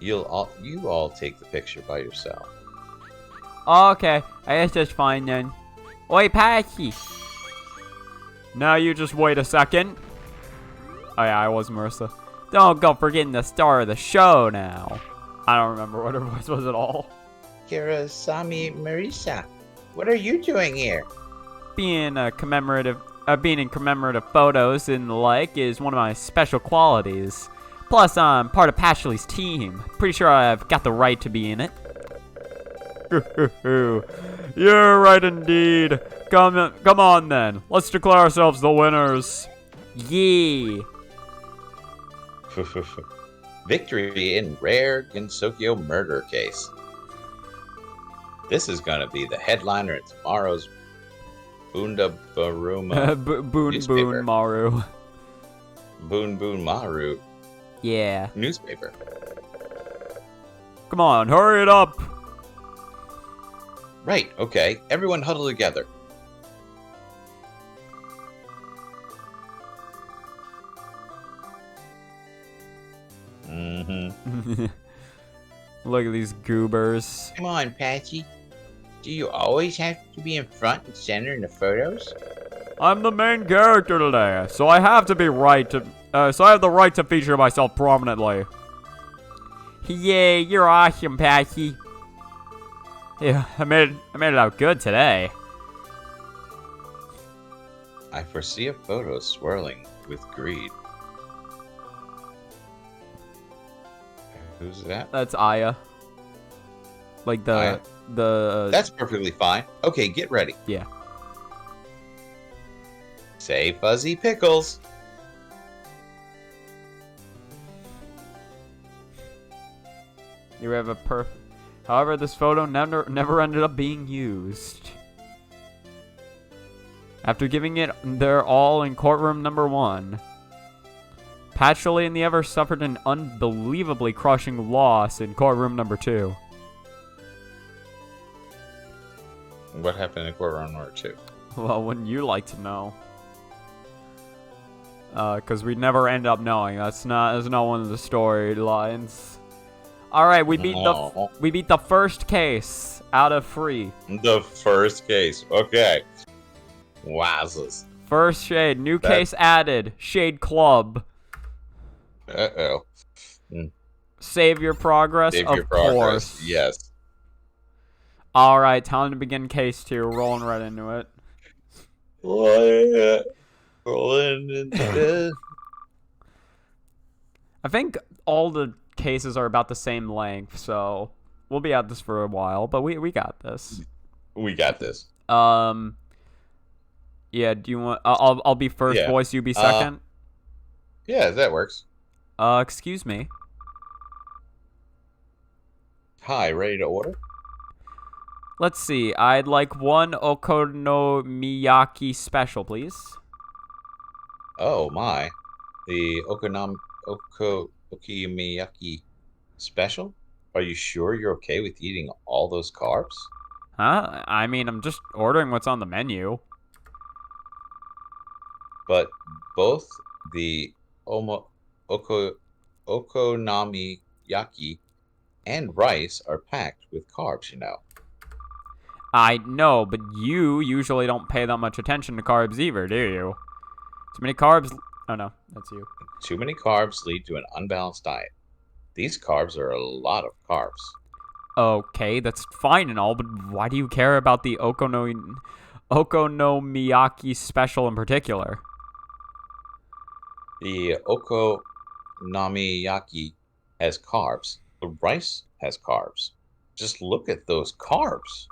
You all take the picture by yourself. Okay, I guess that's fine then. Oi, Patchy. Now you just wait a second. Oh yeah, I was Marissa. Don't go forgetting the star of the show now. I don't remember what her voice was at all. Kirasami Marisa, what are you doing here? Being in commemorative photos and the like is one of my special qualities. Plus, I'm part of Patchley's team. Pretty sure I've got the right to be in it. You're right indeed. Come on then. Let's declare ourselves the winners. Yeah. Victory in rare Gensokyo murder case. This is gonna be the headliner in tomorrow's Boon Boon Maru. Boon Maru Yeah. newspaper. Come on, hurry it up. Right, okay. Everyone huddle together. Look at these goobers. Come on, Patchy. Do you always have to be in front and center in the photos? I'm the main character today, so I have to be right to. So I have the right to feature myself prominently. Yay, you're awesome, Patchy. Yeah, I made it out good today. I foresee a photo swirling with greed. Who's that? That's Aya. Like Aya? the. That's perfectly fine. Okay, get ready. Yeah. Say Fuzzy Pickles. You have a However, this photo never ended up being used. After giving it their all in courtroom number 1, Patchley and the Ever suffered an unbelievably crushing loss in courtroom number 2. What happened in courtroom number 2? Well, wouldn't you like to know? Because we never end up knowing. That's not one of the storylines. All right, we beat the first case out of 3. The first case. Okay. Wowzers. First shade, new case added. Shade Club. Uh-oh. Save your progress, Save of your progress. course. Yes. All right, time to begin case 2. Rolling right into it. Rolling into I think all the cases are about the same length, so we'll be at this for a while, but we got this. We got this. Yeah, do you want I'll be first voice, you be second? Yeah, that works. Excuse me. Hi, ready to order? Let's see. I'd like 1 Okonomiyaki special, please. Oh my. The Okonomiyaki special? Are you sure you're okay with eating all those carbs? Huh? I mean, I'm just ordering what's on the menu. But both the Okonomiyaki and rice are packed with carbs, you know. I know, but you usually don't pay that much attention to carbs either, do you? Too many carbs... Oh, no. That's you. Too many carbs lead to an unbalanced diet. These carbs are a lot of carbs. Okay, that's fine and all, but why do you care about the Okonomiyaki special in particular? The Okonomiyaki has carbs. The rice has carbs. Just look at those carbs.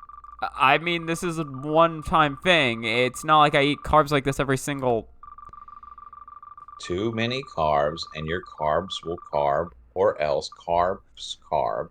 I mean, this is a one-time thing. It's not like I eat carbs like this every single... Too many carbs, and your carbs will carb, or else carbs carb,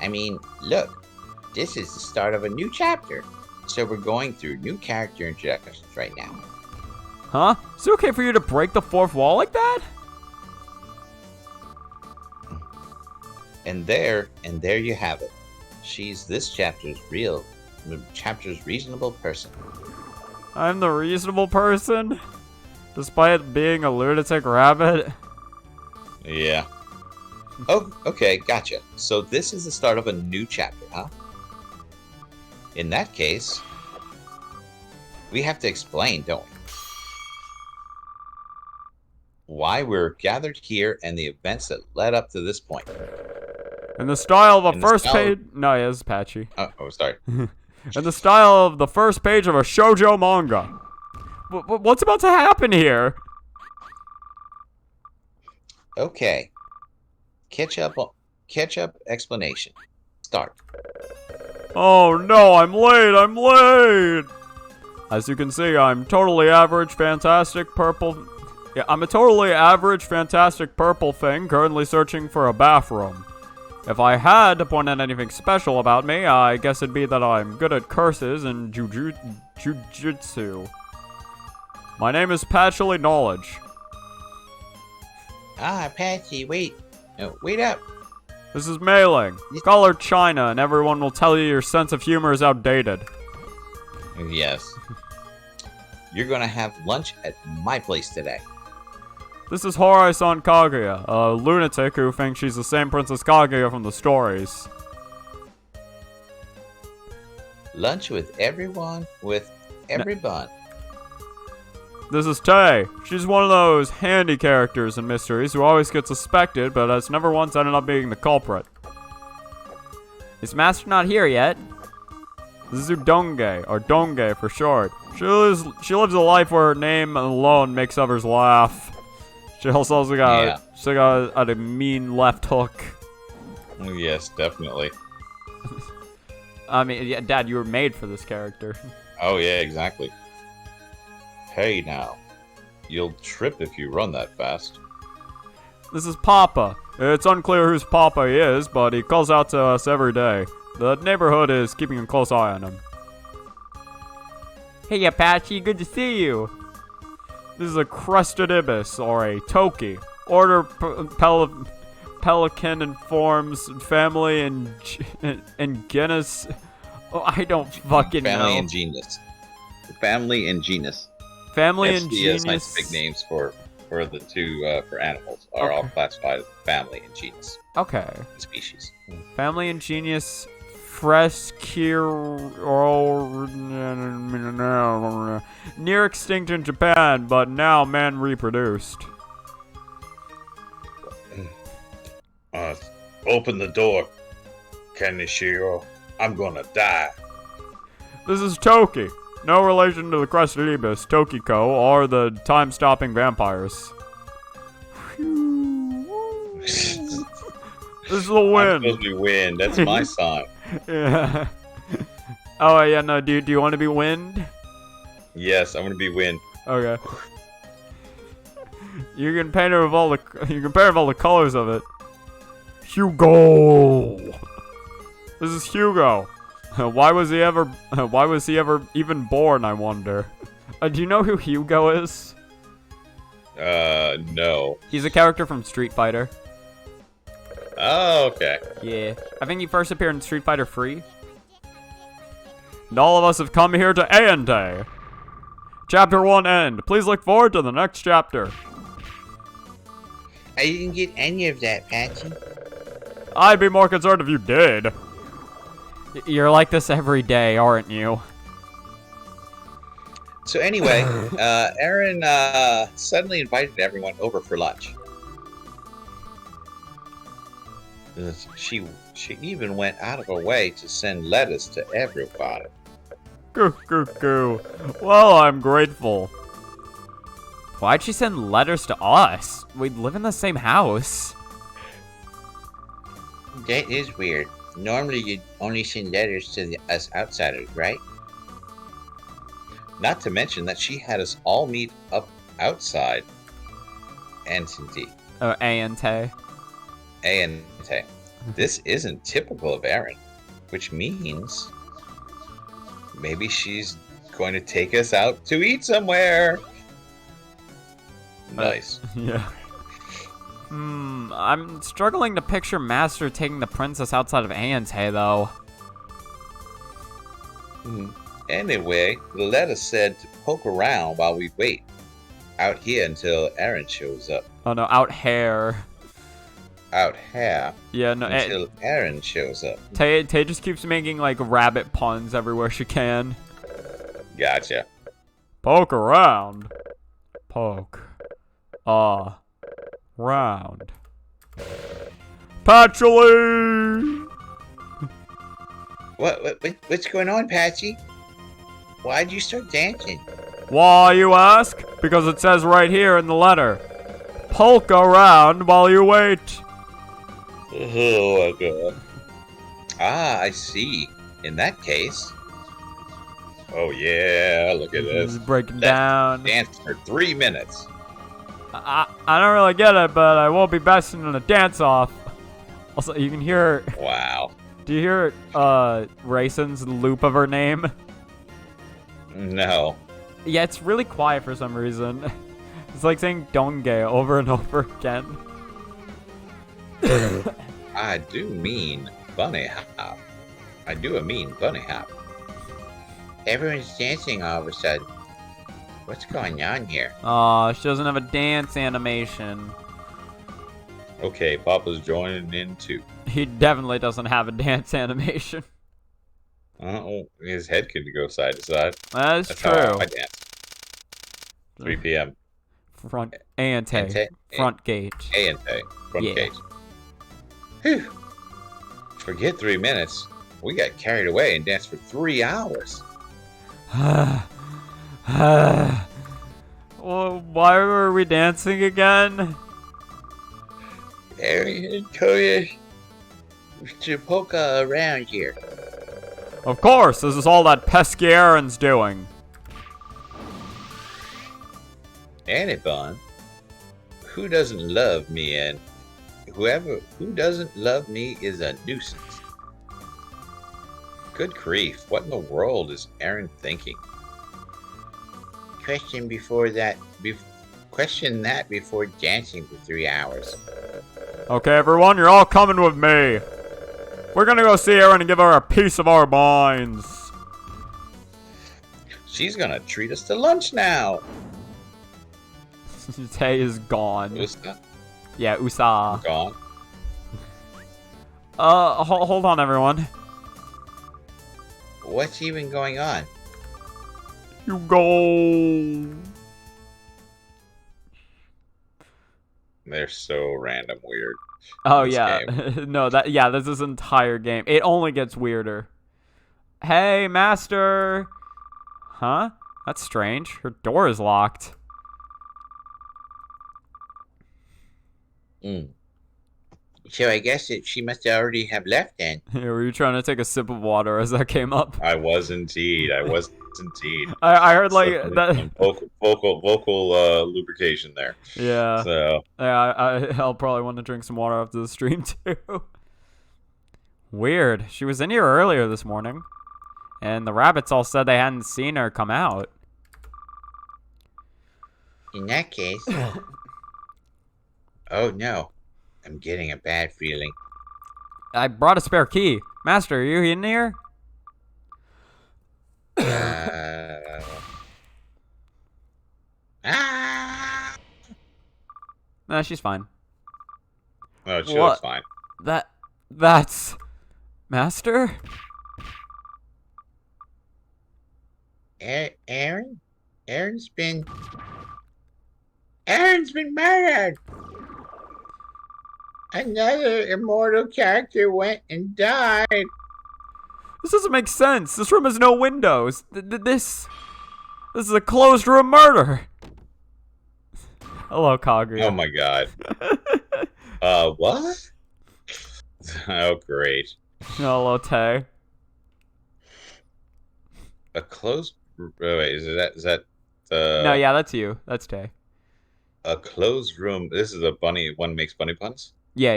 I mean, look, this is the start of a new chapter. So we're going through new character introductions right now. Huh? Is it okay for you to break the fourth wall like that? And there you have it. She's this chapter's reasonable person. I'm the reasonable person? Despite being a lunatic rabbit? Yeah. Oh, okay, gotcha. So this is the start of a new chapter, huh? In that case, we have to explain, don't we? Why we're gathered here and the events that led up to this point. In the style of a In the first style- page... No, yeah, this is patchy. Oh, sorry. In the style of the first page of a shoujo manga. What's about to happen here? Okay. Catch up explanation. Start. Oh no, I'm late! As you can see, I'm totally average, fantastic, purple... Yeah, I'm a totally average, fantastic purple thing currently searching for a bathroom. If I had to point out anything special about me, I guess it'd be that I'm good at curses and jujutsu. My name is Patchy Knowledge. Ah, Patsy, wait. No, wait up. This is Mailing. Call her China, and everyone will tell you your sense of humor is outdated. Yes. You're gonna have lunch at my place today. This is Horai-san Kaguya, a lunatic who thinks she's the same Princess Kaguya from the stories. Lunch with everyone, with everyone. This is Tay. She's one of those handy characters in mysteries who always gets suspected, but has never once ended up being the culprit. Is Master not here yet? This is Udonge, or Donge for short. She lives a life where her name alone makes others laugh. She also got a mean left hook. Yes, definitely. I mean, yeah, Dad, you were made for this character. Oh, yeah, exactly. Hey, now. You'll trip if you run that fast. This is Papa. It's unclear whose Papa he is, but he calls out to us every day. The neighborhood is keeping a close eye on him. Hey, Apache, good to see you. This is a crested ibis, or a toki. Order pelican informs family and genus. Oh, I don't fucking know. Family and genus. Family and genus. Family and the genus. scientific names for the two for animals are all classified as family and genus Okay. species. Family and genius. Near extinct in Japan, but now man reproduced. Open the door, Kanishiro. I'm gonna die. This is Toki. No relation to the crested ibis, Tokiko, or the time-stopping vampires. This is the I'm wind. supposed to be wind. That's my sign. Yeah. Oh yeah, no. Do you want to be wind? Yes, I'm gonna be wind. Okay. You can paint her with all the colors of it. Hugo. This is Hugo. Why was he ever even born, I wonder? Do you know who Hugo is? No. He's a character from Street Fighter. Oh, okay. Yeah. I think he first appeared in Street Fighter 3. And all of us have come here to Aente. Chapter 1 end. Please look forward to the next chapter. I didn't get any of that, Patsy. I'd be more concerned if you did. You're like this every day, aren't you? So anyway, Aaron suddenly invited everyone over for lunch. She even went out of her way to send letters to everybody. Goo goo goo. Well, I'm grateful. Why'd she send letters to us? We live in the same house. That is weird. Normally you'd only send letters to us outsiders, right? Not to mention that she had us all meet up outside. Auntie. Aente. Auntie. This isn't typical of Erin, which means maybe she's going to take us out to eat somewhere. Nice. Yeah. I'm struggling to picture Master taking the princess outside of Aeontae, though. Anyway, Loretta said to poke around while we wait out here until Erin shows up. Oh no, out here. Out here Yeah, no. until Erin shows up. Tay just keeps making like rabbit puns everywhere she can. Gotcha. Poke around. Poke. Round. Patchouli! What's going on, Patsy? Why'd you start dancing? Why, you ask? Because it says right here in the letter. Poke around while you wait. Oh my god. Ah, I see. In that case. Oh yeah, look at This this. is breaking down. Dance for 3 minutes. I don't really get it, but I won't be besting in a dance-off. Also, you can hear... Wow. Do you hear, Raisin's loop of her name? No. Yeah, it's really quiet for some reason. It's like saying Donge over and over again. I do mean bunny hop. I do mean bunny hop. Everyone's dancing all of a sudden. What's going on here? Aw, she doesn't have a dance animation. Okay, Papa's joining in too. He definitely doesn't have a dance animation. Oh, his head could go side to side. That's That's true. how I dance. 3 p.m. Front ante. Front gate. A&A. Front Yeah. gate. Whew. Forget 3 minutes. We got carried away and danced for 3 hours. Well, why were we dancing again? Erin told us to poke around here. Of course, this is all that pesky Aaron's doing. Ain't it fun? Who doesn't love me? And who doesn't love me is a nuisance. Good grief, what in the world is Erin thinking? Question that before dancing for 3 hours. Okay, everyone, you're all coming with me. We're gonna go see Aaron and give her a piece of our minds. She's gonna treat us to lunch now. Tay is gone. Usa, Yeah, Usa. gone. Hold on, everyone. What's even going on? You go. They're so random weird. Oh This yeah, no, this is entire game. It only gets weirder. Hey, Master. Huh? That's strange. Her door is locked. So I guess she must already have left then. Were you trying to take a sip of water as that came up? I was indeed. I heard like Some that. vocal lubrication there. Yeah. So Yeah, I'll probably want to drink some water after the stream too. Weird. She was in here earlier this morning, and the rabbits all said they hadn't seen her come out. In that case... Oh no. I'm getting a bad feeling. I brought a spare key. Master, are you in here? Nah, she's fine. no, she What? looks fine. That's... Master? Aaron? Aaron's been murdered! Another immortal character went and died. This doesn't make sense. This room has no windows. This is a closed room murder. Hello, Kaguya. Oh my god. What? Oh great. Hello, Tay. A closed. Wait, is that? No, yeah, that's you. That's Tay. A closed room. This is a bunny. One makes bunny puns. Yeah,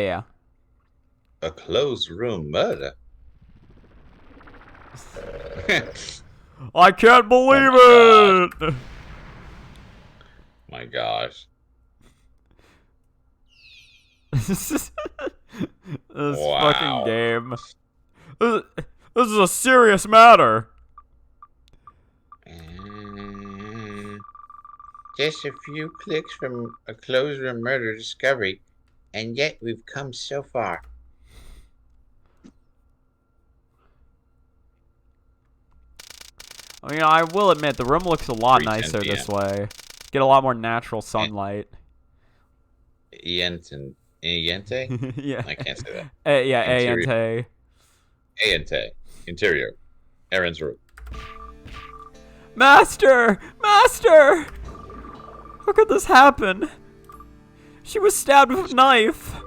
yeah. A closed room murder? I can't believe Oh it! my gosh. This fucking Wow. game. This is a serious matter. Mm, just a few clicks from a closed room murder discovery, and yet we've come so far. I mean, I will admit, the room looks a lot 3:10 nicer p.m. this way. Get a lot more natural sunlight. Iente? Yeah. I can't say that. Yeah, A and Interior. T. Iente. Interior. Aaron's room. Master! Master! How could this happen? She was stabbed with a knife.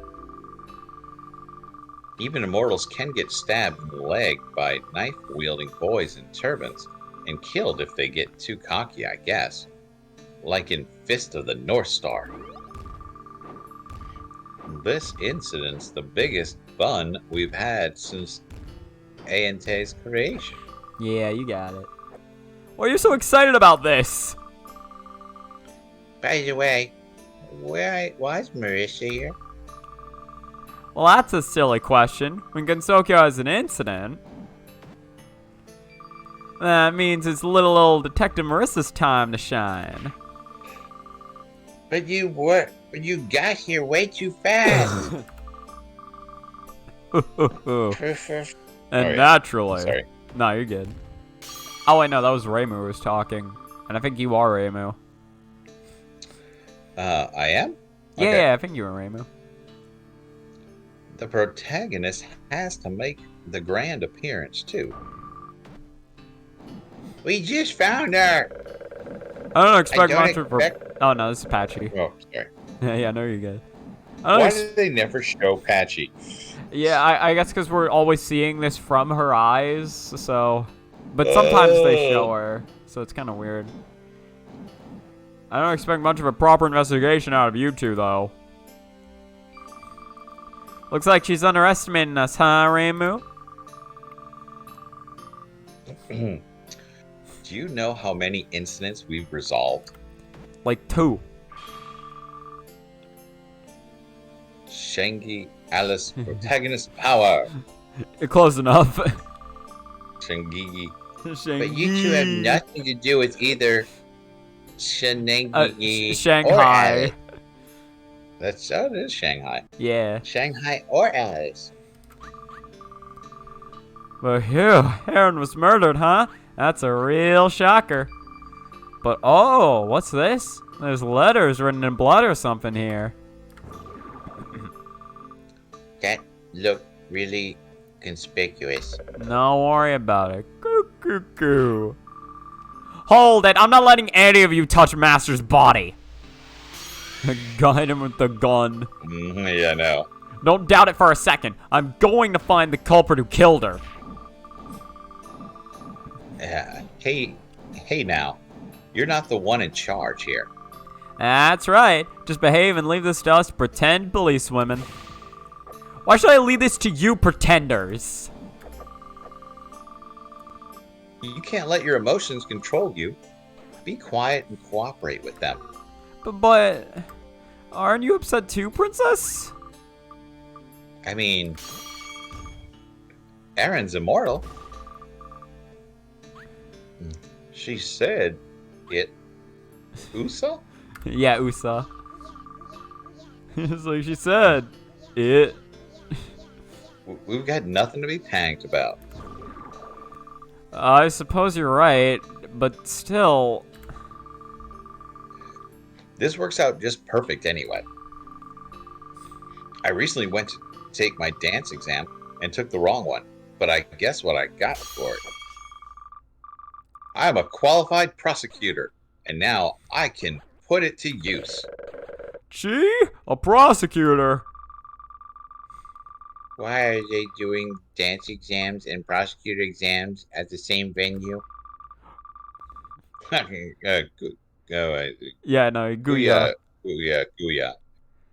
Even immortals can get stabbed in the leg by knife-wielding boys in turbans, and killed if they get too cocky, I guess. Like in Fist of the North Star. This incident's the biggest bun we've had since A&T's creation. Yeah, you got it. Why are you so excited about this? By the way, why is Marissa here? Well, that's a silly question. When Gensokyo has an incident, that means it's little old Detective Marissa's time to shine. But you got here way too fast. And yeah. naturally. Sorry. No, you're good. Oh, wait, no, that was Reimu who was talking. And I think you are Reimu. I am? Yeah, I think you are Reimu. The protagonist has to make the grand appearance, too. We just found her. I don't expect don't much of her. Oh, no, this is Patchy. Oh, sorry. Yeah, no, you're good. I don't Why ex- did they never show Patchy? Yeah, I guess because we're always seeing this from her eyes, so... But sometimes they show her, so it's kind of weird. I don't expect much of a proper investigation out of you two, though. Looks like she's underestimating us, huh, Reimu? Do you know how many incidents we've resolved? Like 2. Shengi, Alice, protagonist power. You're close enough. Shengigi. But you two have nothing to do with either Shenangi or Shanghai. Alice. It is Shanghai. Yeah. Shanghai or Alice. But phew, Aaron was murdered, huh? That's a real shocker. But oh, what's this? There's letters written in blood or something here. That looked really conspicuous. Don't worry about it. Coo coo coo. Hold it! I'm not letting any of you touch Master's body. Guide him with the gun. Yeah, no. Don't doubt it for a second. I'm going to find the culprit who killed her. Hey now. You're not the one in charge here. That's right. Just behave and leave this to us pretend policewomen. Why should I leave this to you pretenders? You can't let your emotions control you. Be quiet and cooperate with them. But aren't you upset too, Princess? I mean, Erin's immortal. She said it. Usa? Yeah, Usa. It's like she said. It. We've got nothing to be panicked about. I suppose you're right, but still. This works out just perfect anyway. I recently went to take my dance exam and took the wrong one, but I guess what I got for it. I am a qualified prosecutor, and now I can put it to use. Gee, a prosecutor. Why are they doing dance exams and prosecutor exams at the same venue? Yeah, no, Guya. Gooya.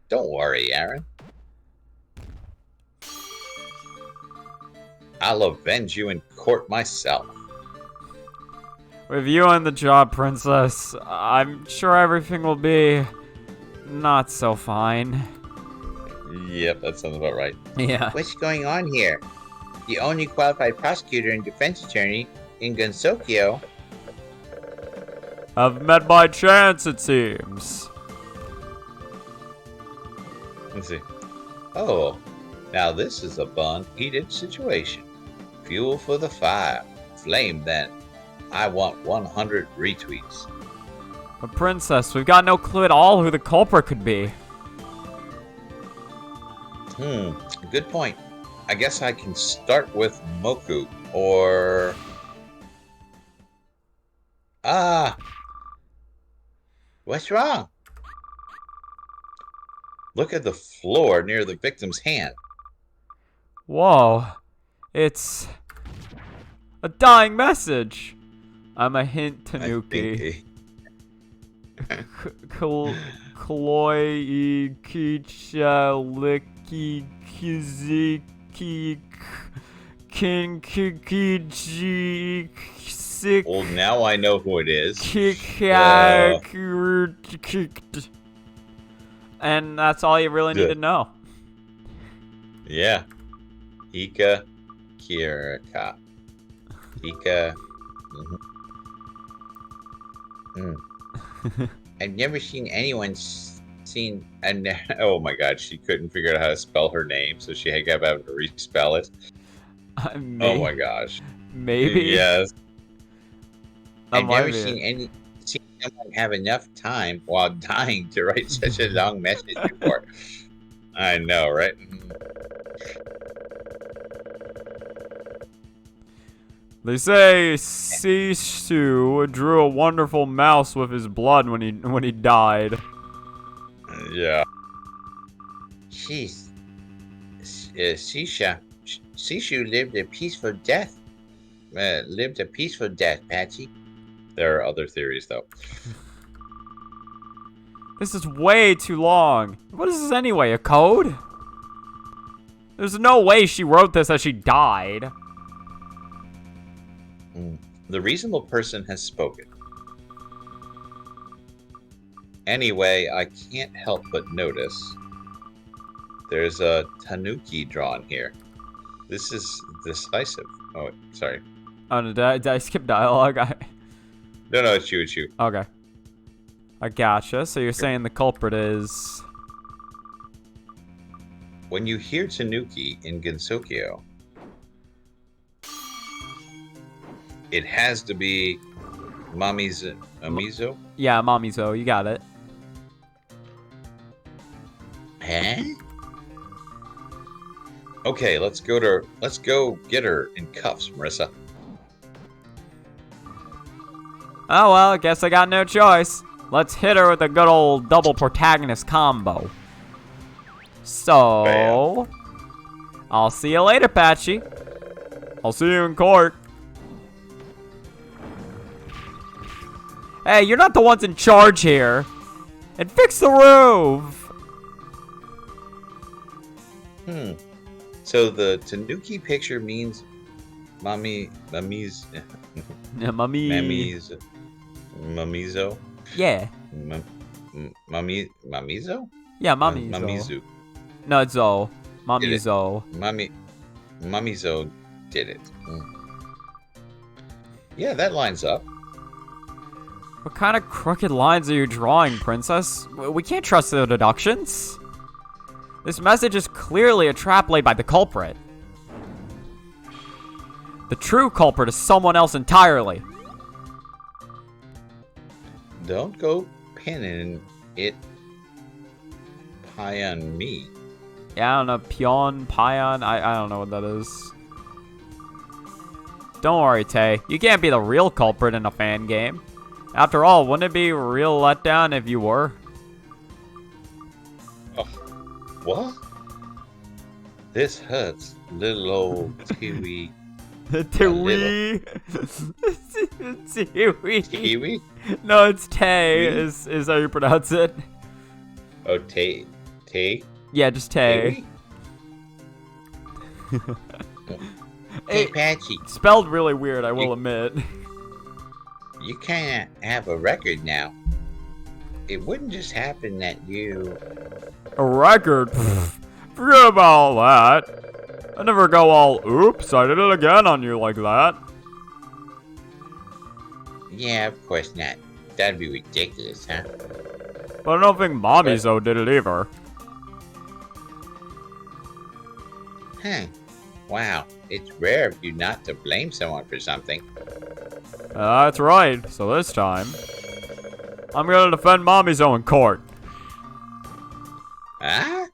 Don't worry, Aaron. I'll avenge you in court myself. With you on the job, Princess, I'm sure everything will be not so fine. Yep, that sounds about right. Yeah. What's going on here? The only qualified prosecutor and defense attorney in Gunsokyo. Have met by chance, it seems. Let's see. Oh, now this is a heated situation. Fuel for the fire. Flame then. I want 100 retweets. But Princess, we've got no clue at all who the culprit could be. Good point. I guess I can start with Moku, or... What's wrong? Look at the floor near the victim's hand. Whoa. It's a dying message. I'm a hint, Tanuki. Kloy Kicha Liki Kiziki Kinkiki Sick. Well, now I know who it is. And that's all you really need to know. Yeah. Ika Kirika. Ika. I've never seen anyone seen. Oh my god, she couldn't figure out how to spell her name, so she had to have to respell it. Oh my gosh. Maybe. Yes. I've never seen someone have enough time while dying to write such a long message before. I know, right? They say Sisu drew a wonderful mouse with his blood when he died. Yeah. Jeez. Sishu lived a peaceful death. Patsy. There are other theories, though. This is way too long. What is this anyway, a code? There's no way she wrote this as she died. The reasonable person has spoken. Anyway, I can't help but notice there's a tanuki drawn here. This is decisive. Oh, sorry. Oh, no, did I skip dialogue? No, it's you. Okay. I gotcha. So you're saying the culprit is... When you hear tanuki in Gensokyo, it has to be Mamizo? Yeah, Mamizo. You got it. Huh? Okay, let's go get her in cuffs, Marissa. Oh, well, I guess I got no choice. Let's hit her with a good old double protagonist combo. So, Bam. I'll see you later, Patchy. I'll see you in court. Hey, you're not the ones in charge here. And fix the roof. So the tanuki picture means Mamizo? Yeah. Mamizo? Yeah, Mamizo. Mamizu. No, it's Zo. Mamizo. Mamizo did it. Yeah, that lines up. What kind of crooked lines are you drawing, Princess? We can't trust the deductions. This message is clearly a trap laid by the culprit. The true culprit is someone else entirely. Don't go pinning it pie on me. Yeah, I don't know, Pion. I don't know what that is. Don't worry, Tay. You can't be the real culprit in a fan game. After all, wouldn't it be a real letdown if you were? Oh, what? This hurts, little old Tiwi. Tiwi. Tiwi. Tiwi? No, it's Tay, is how you pronounce it. Oh, Tay? Tay? Yeah, just Tay. Hey, It Patchy, spelled really weird, I will admit. you can't have a record now. It wouldn't just happen that you... A record? Pfft, forget about all that. I never go all, oops, I did it again on you like that. Yeah, of course not. That'd be ridiculous, huh? But I don't think Mommy Zo did it either. Huh. Wow, it's rare of you not to blame someone for something. That's right. So this time, I'm gonna defend Mommy Zo in court. Huh?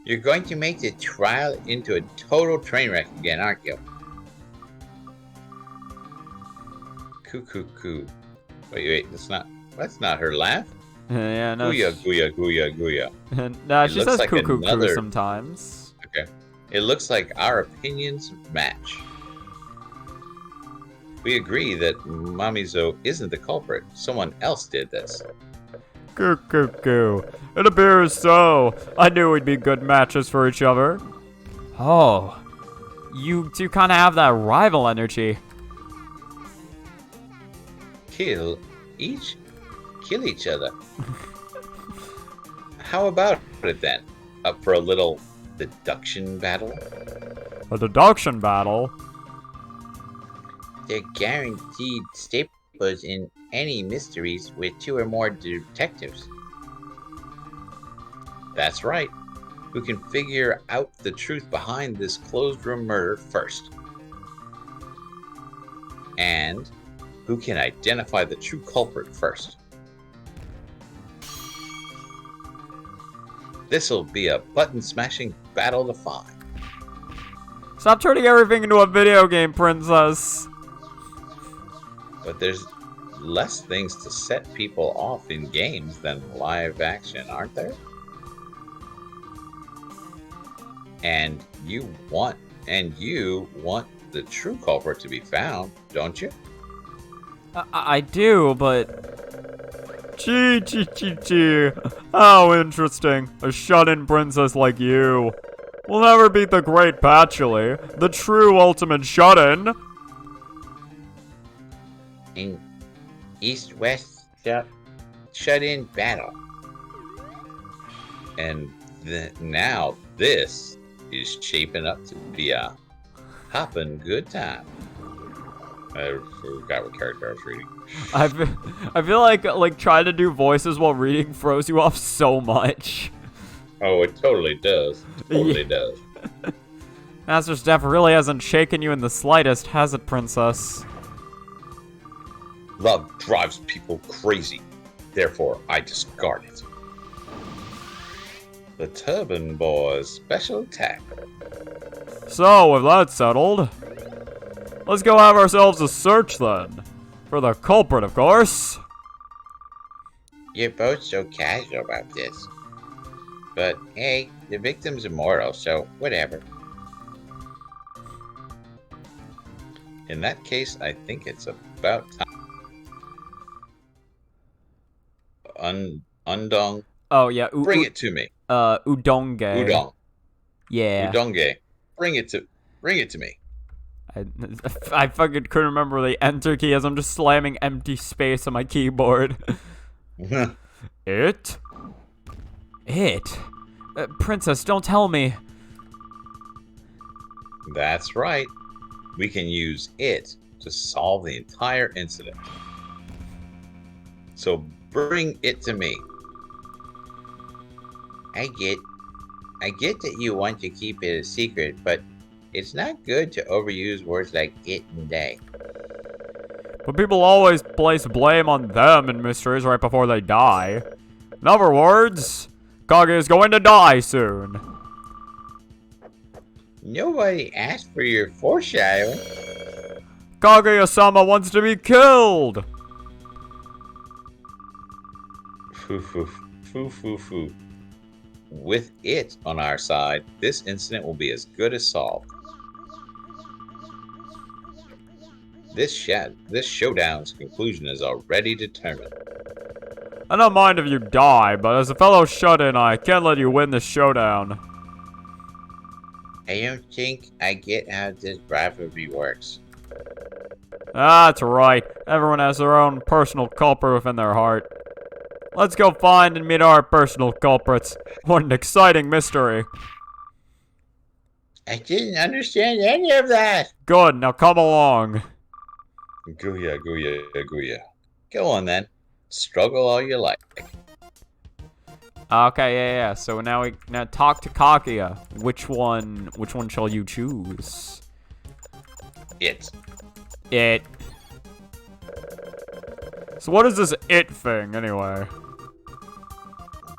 You're going to make the trial into a total train wreck again, aren't you? Coo. Wait, that's not her laugh. Yeah, no. Gooya. Nah, It she looks says like cuckoo another- sometimes. Okay. It looks like our opinions match. We agree that Mamizo isn't the culprit. Someone else did this. Coo. It appears so. I knew we'd be good matches for each other. Oh. You two kind of have that rival energy. Kill each other. How about it then? Up for a little deduction battle? A deduction battle? They're guaranteed staples in any mysteries with 2 or more detectives. That's right. Who can figure out the truth behind this closed room murder first? And who can identify the true culprit first? This'll be a button-smashing battle to find. Stop turning everything into a video game, princess. But there's less things to set people off in games than live action, aren't there? And you want the true culprit to be found, don't you? I do, but... Gee. How interesting. A shut-in princess like you. We'll never beat the great Patchouli, the true ultimate shut-in. In East-West shut-in battle. And now this is shaping up to be a hopping good time. I forgot what character I was reading. I feel like trying to do voices while reading throws you off so much. Oh, it totally does. It does. Master Steph really hasn't shaken you in the slightest, has it, princess? Love drives people crazy. Therefore, I discard it. The Turban Boy's special attack. So, with that settled, let's go have ourselves a search then. For the culprit, of course. You're both so casual about this. But hey, the victim's immortal, so whatever. In that case, I think it's about time. Undong, Oh, yeah. bring it to me. Udonge. Udong. Yeah. Udonge. Bring it to me. I fucking couldn't remember the enter key as I'm just slamming empty space on my keyboard. It? Princess, don't tell me. That's right. We can use it to solve the entire incident. So bring it to me. I get that you want to keep it a secret, but it's not good to overuse words like it and they. But people always place blame on them in mysteries right before they die. In other words, Kage is going to die soon. Nobody asked for your foreshadowing. Kaguya-sama wants to be killed! Foo. With it on our side, this incident will be as good as solved. This showdown's conclusion is already determined. I don't mind if you die, but as a fellow shut-in, I can't let you win this showdown. I don't think I get how this rivalry works. That's right. Everyone has their own personal culprit within their heart. Let's go find and meet our personal culprits. What an exciting mystery. I didn't understand any of that. Good, now come along. Gooya, gooya, gooya. Go on then. Struggle all you like. Okay, yeah. So now talk to Kaguya. Which one shall you choose? It. It. So what is this it thing anyway?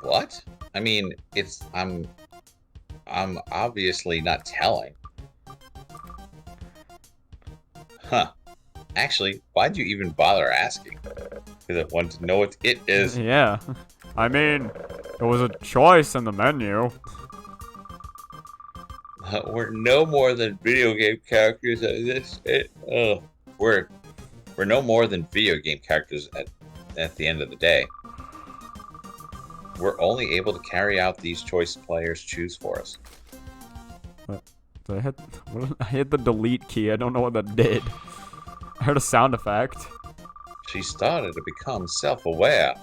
What? I mean, I'm obviously not telling. Huh. Actually, why'd you even bother asking? Because I wanted to know what it is. Yeah. I mean, it was a choice in the menu. We're no more than video game characters at this. We're no more than video game characters at the end of the day. We're only able to carry out these choice players choose for us. I hit the delete key. I don't know what that did. I heard a sound effect. She started to become self-aware.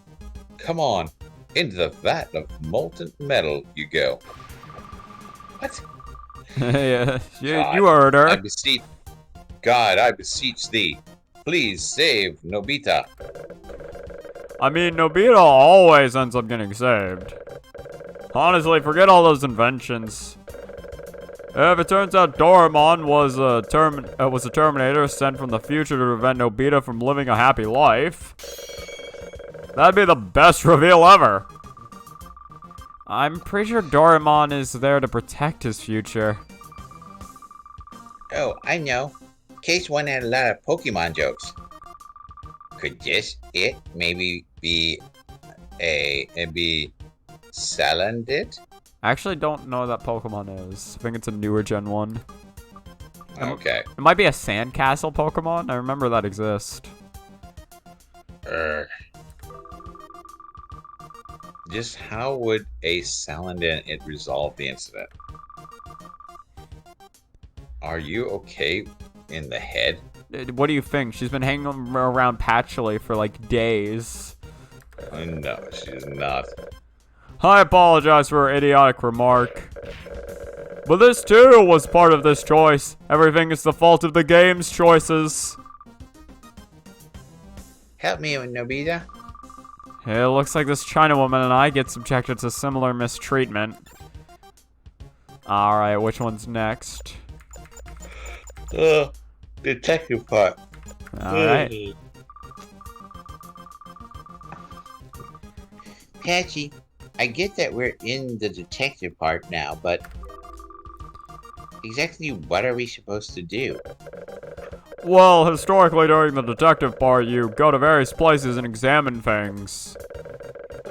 Come on, into the vat of molten metal you go. What? Yeah, God, you heard her. I beseech thee, please save Nobita. I mean, Nobita always ends up getting saved. Honestly, forget all those inventions. If it turns out Doraemon was a Terminator sent from the future to prevent Nobita from living a happy life, that'd be the best reveal ever. I'm pretty sure Doraemon is there to protect his future. Oh, I know. Case one had a lot of Pokemon jokes. Could this it maybe be Salandit? I actually don't know what that Pokemon is. I think it's a newer gen one. Okay. It might be a sandcastle Pokemon. I remember that exists. Just how would a Salandit it resolve the incident? Are you okay in the head? What do you think? She's been hanging around Patchouli for like days. No, she's not. I apologize for her idiotic remark. But this too was part of this choice. Everything is the fault of the game's choices. Help me, Nobita. It looks like this China woman and I get subjected to similar mistreatment. Alright, which one's next? Detective part. Alright. Patchy, I get that we're in the detective part now, but exactly what are we supposed to do? Well, historically during the detective part, you go to various places and examine things.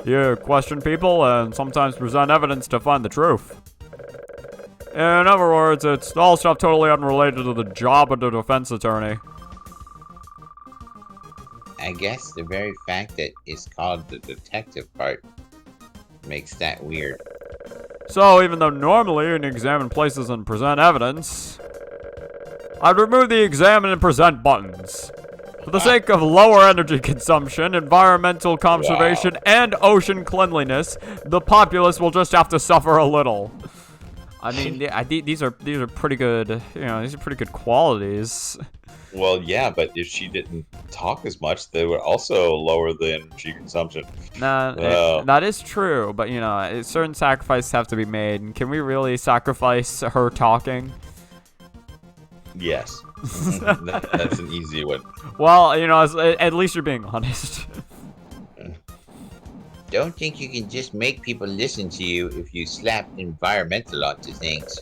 You question people and sometimes present evidence to find the truth. In other words, it's all stuff totally unrelated to the job of the defense attorney. I guess the very fact that it's called the detective part makes that weird. So, even though normally you can examine places and present evidence, I'd remove the examine and present buttons. For the sake of lower energy consumption, environmental conservation, and ocean cleanliness, the populace will just have to suffer a little. I mean, these are pretty good, these are pretty good qualities. Well, yeah, but if she didn't talk as much, they would also lower the energy consumption. Nah, that is true, but certain sacrifices have to be made. And can we really sacrifice her talking? Yes. That's an easy one. Well, at least you're being honest. Don't think you can just make people listen to you if you slap environmental onto things.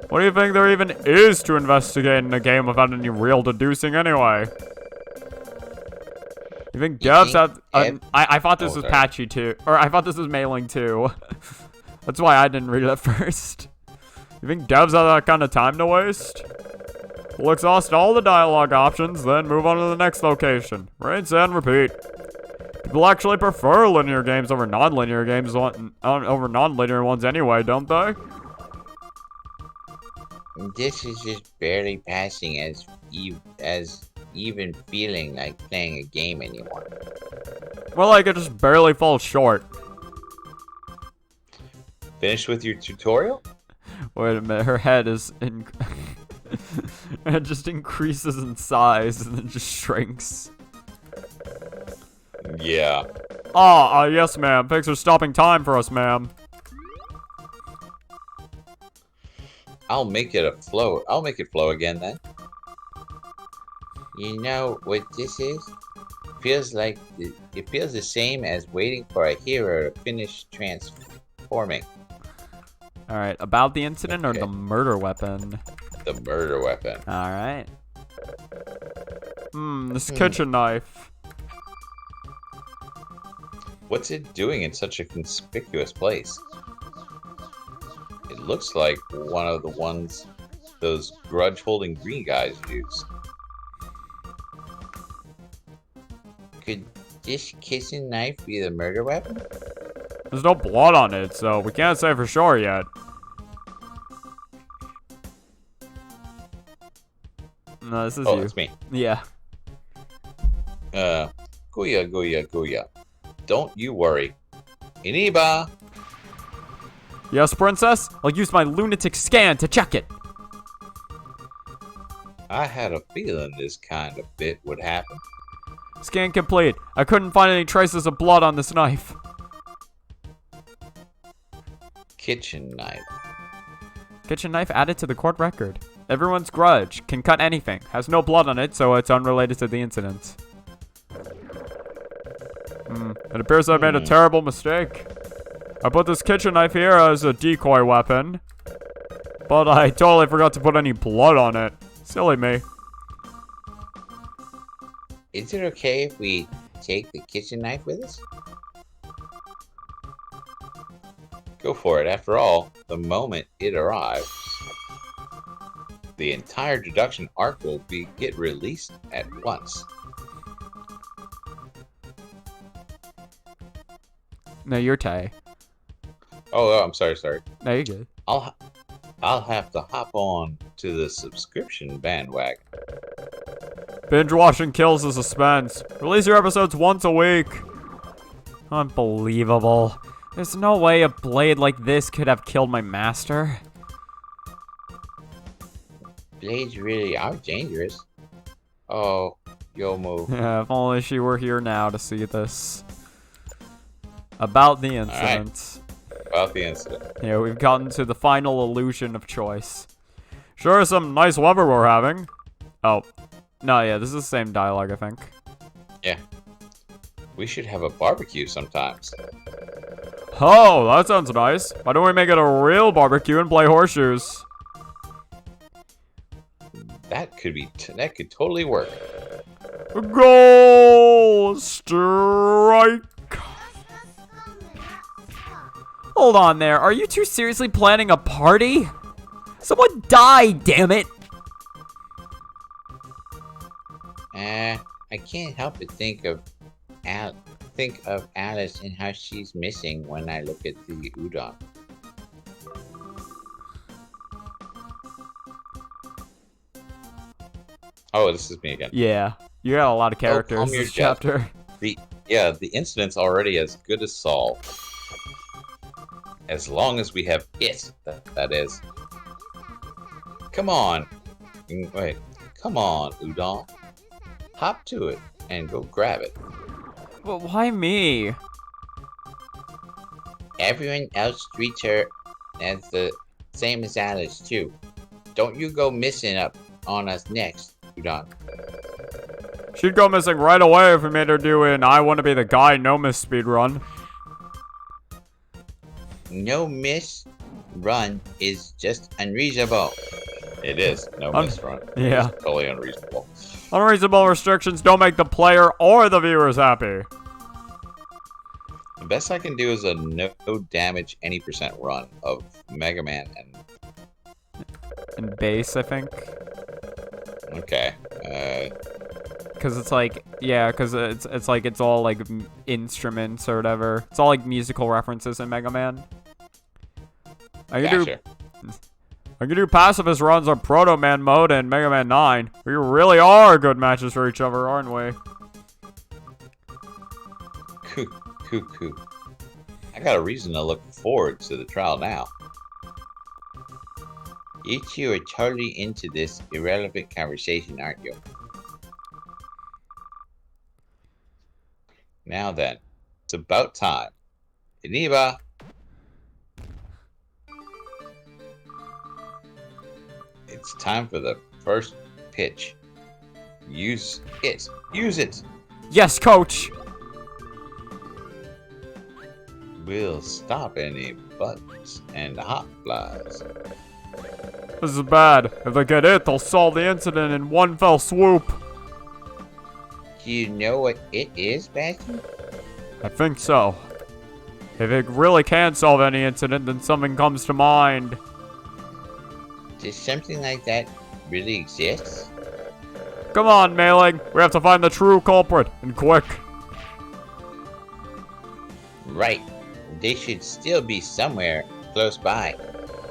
What do you think there even is to investigate in a game without any real deducing anyway? You think devs have... I thought this was patchy too. Or I thought this was mailing too. That's why I didn't read it at first. You think devs have that kind of time to waste? We'll exhaust all the dialogue options, then move on to the next location. Rinse and repeat. People actually prefer linear games over non-linear games over non-linear ones anyway, don't they? This is just barely passing as even feeling like playing a game anymore. More like it just barely falls short. Finished with your tutorial? Wait a minute, her head is in. It just increases in size and then just shrinks. Yeah. Yes, ma'am. Thanks for stopping time for us, ma'am. I'll make it flow again then. You know what this is? Feels like it feels the same as waiting for a hero to finish transforming. Alright, about the incident or Okay. the murder weapon? The murder weapon. Alright. This kitchen knife. What's it doing in such a conspicuous place? It looks like one of the ones those grudge-holding green guys use. Could this kitchen knife be the murder weapon? There's no blood on it, so we can't say for sure yet. No, this is Oh, you. it's me. Yeah. Guya. Don't you worry. Iniba! Yes, princess? I'll use my lunatic scan to check it. I had a feeling this kind of bit would happen. Scan complete. I couldn't find any traces of blood on this knife. Kitchen knife. Kitchen knife added to the court record. Everyone's grudge. Can cut anything. Has no blood on it, so it's unrelated to the incident. It appears I made a terrible mistake. I put this kitchen knife here as a decoy weapon, but I totally forgot to put any blood on it. Silly me. Is it okay if we take the kitchen knife with us? Go for it. After all, the moment it arrives, the entire deduction arc will get released at once. No, you're Tay. Oh, I'm sorry. No, you're good. I'll have to hop on to the subscription bandwagon. Binge watching kills the suspense. Release your episodes once a week. Unbelievable. There's no way a blade like this could have killed my master. Blades really are dangerous. Oh, Yomu. Yeah, if only she were here now to see this. About the incident. About the incident. Yeah, we've gotten to the final illusion of choice. Sure, some nice weather we're having. Oh. No, yeah, this is the same dialogue, I think. Yeah. We should have a barbecue sometimes. Oh, that sounds nice. Why don't we make it a real barbecue and play horseshoes? That could totally work. Goal strike. Hold on there. Are you two seriously planning a party? Someone die, damn it. I can't help but think of Alice and how she's missing when I look at the udon. Oh, this is me again. Yeah, you got a lot of characters calm in your this jets. chapter. The incident's already as good as solved. As long as we have it, that is. Come on. Wait. Come on, Udon. Hop to it and go grab it. But why me? Everyone else treats her as the same as Alice, too. Don't you go missing up on us next, Udon. She'd go missing right away if we made her do an I Want to Be the Guy no miss speedrun. No miss run is just unreasonable. It is. No misrun. Yeah. It's totally unreasonable. Unreasonable restrictions don't make the player or the viewers happy. The best I can do is a no damage any percent run of Mega Man And bass, I think. Okay. Cause it's like, yeah, cause it's like it's all like instruments or whatever. It's all like musical references in Mega Man. I can Gotcha. I can do pacifist runs on Proto Man mode and Mega Man 9. We really are good matches for each other, aren't we? Coo. I got a reason to look forward to the trial now. You two are totally into this irrelevant conversation, aren't you? Now then, it's about time. Iniba! It's time for the first pitch. Use it. Use it! Yes, coach! We'll stop any bugs and hot flies. This is bad. If they get it, they'll solve the incident in one fell swoop. Do you know what it is, Bastion? I think so. If it really can solve any incident, then something comes to mind. Does something like that really exist? Come on, Mailing. We have to find the true culprit, and quick. Right. They should still be somewhere close by.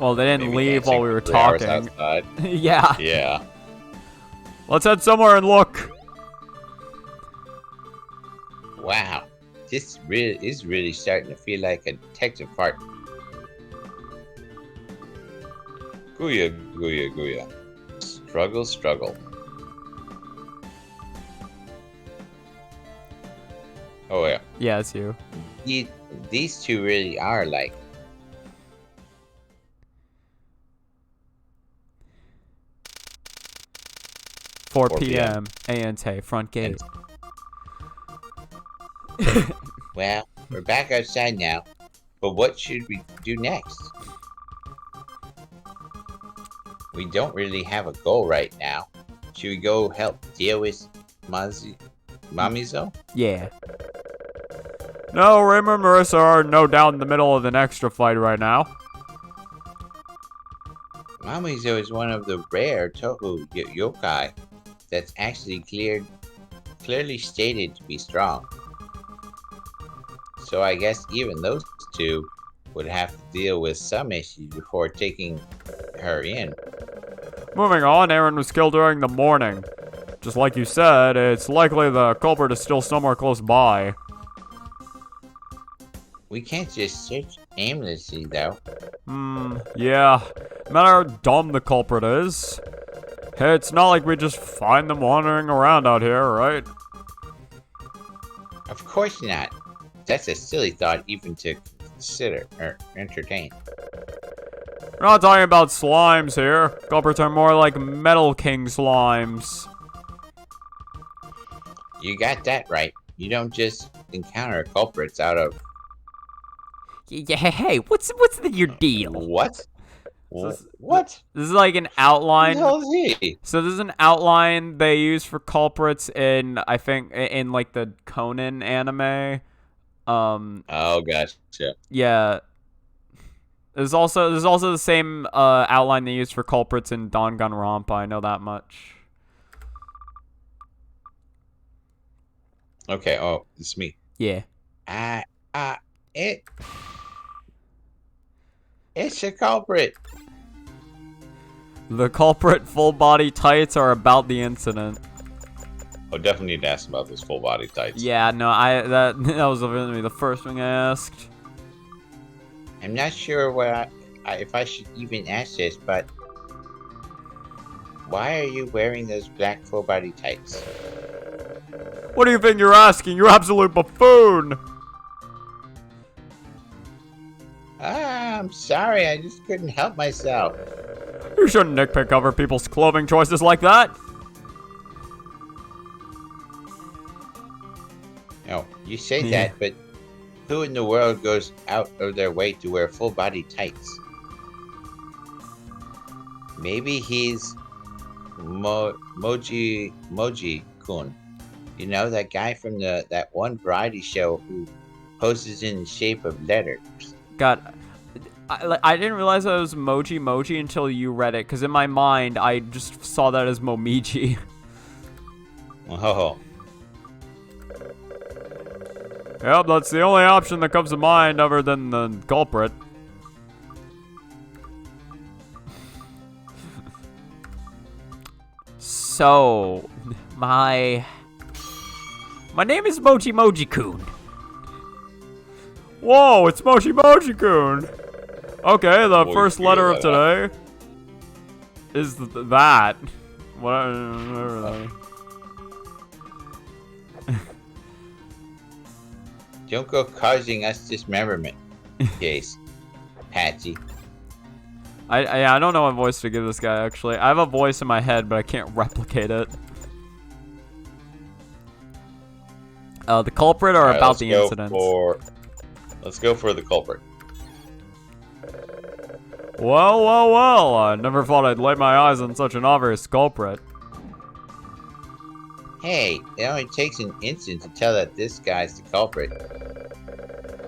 Well, they didn't Maybe leave while we were 3 hours talking. outside. Yeah. Yeah. Let's head somewhere and look. Wow. This is really starting to feel like a detective part. Gooya. Struggle. Oh yeah. Yeah, it's you. These two really are like. 4 p.m. Ante, front gate. Well, we're back outside now. But what should we do next? We don't really have a goal right now. Should we go help deal with Mamizo? Yeah. No, Raymond and Marissa are no doubt in the middle of an extra fight right now. Mamizo is one of the rare Toho yokai that's actually clearly stated to be strong. So I guess even those two would have to deal with some issues before taking her in. Moving on, Aaron was killed during the morning. Just like you said, it's likely the culprit is still somewhere close by. We can't just search aimlessly though. Yeah. No matter how dumb the culprit is, it's not like we just find them wandering around out here, right? Of course not. That's a silly thought even to consider or entertain. We're not talking about slimes here. Culprits are more like Metal King slimes. You got that right. You don't just encounter culprits out of... Yeah, hey, what's your deal? What? This- What? This is like an Who outline. the hell is he? So this is an outline they use for culprits in, I think, in like the Conan anime. Oh, gotcha. Yeah. There's also the same outline they use for culprits in Danganronpa. I know that much. Okay, oh, it's me. Yeah. It's a culprit. The culprit full body tights are about the incident. Oh, definitely need to ask about those full body tights. Yeah, no, that was literally the first thing I asked. I'm not sure if I should even ask this, but why are you wearing those black full body tights? What do you think you're asking? You absolute buffoon! I'm sorry, I just couldn't help myself. You shouldn't nitpick other people's clothing choices like that. No, you say Yeah. that, but who in the world goes out of their way to wear full body tights? Maybe he's Moji-kun. You know, that guy from that one variety show who poses in the shape of letters. God, I didn't realize that it was Moji until you read it, because in my mind, I just saw that as Momiji. Oh, Yep, that's the only option that comes to mind other than the culprit. So, my name is Moji Moji-kun. Whoa, it's Moji Moji-kun. Okay, the Boy, first you letter of figure that today is that. Whatever. Don't go causing us dismemberment, Jace. Patsy. I don't know what voice to give this guy, actually. I have a voice in my head, but I can't replicate it. The culprit or All right, about let's the go incident? Let's go for the culprit. Well, I never thought I'd lay my eyes on such an obvious culprit. Hey, it only takes an instant to tell that this guy's the culprit.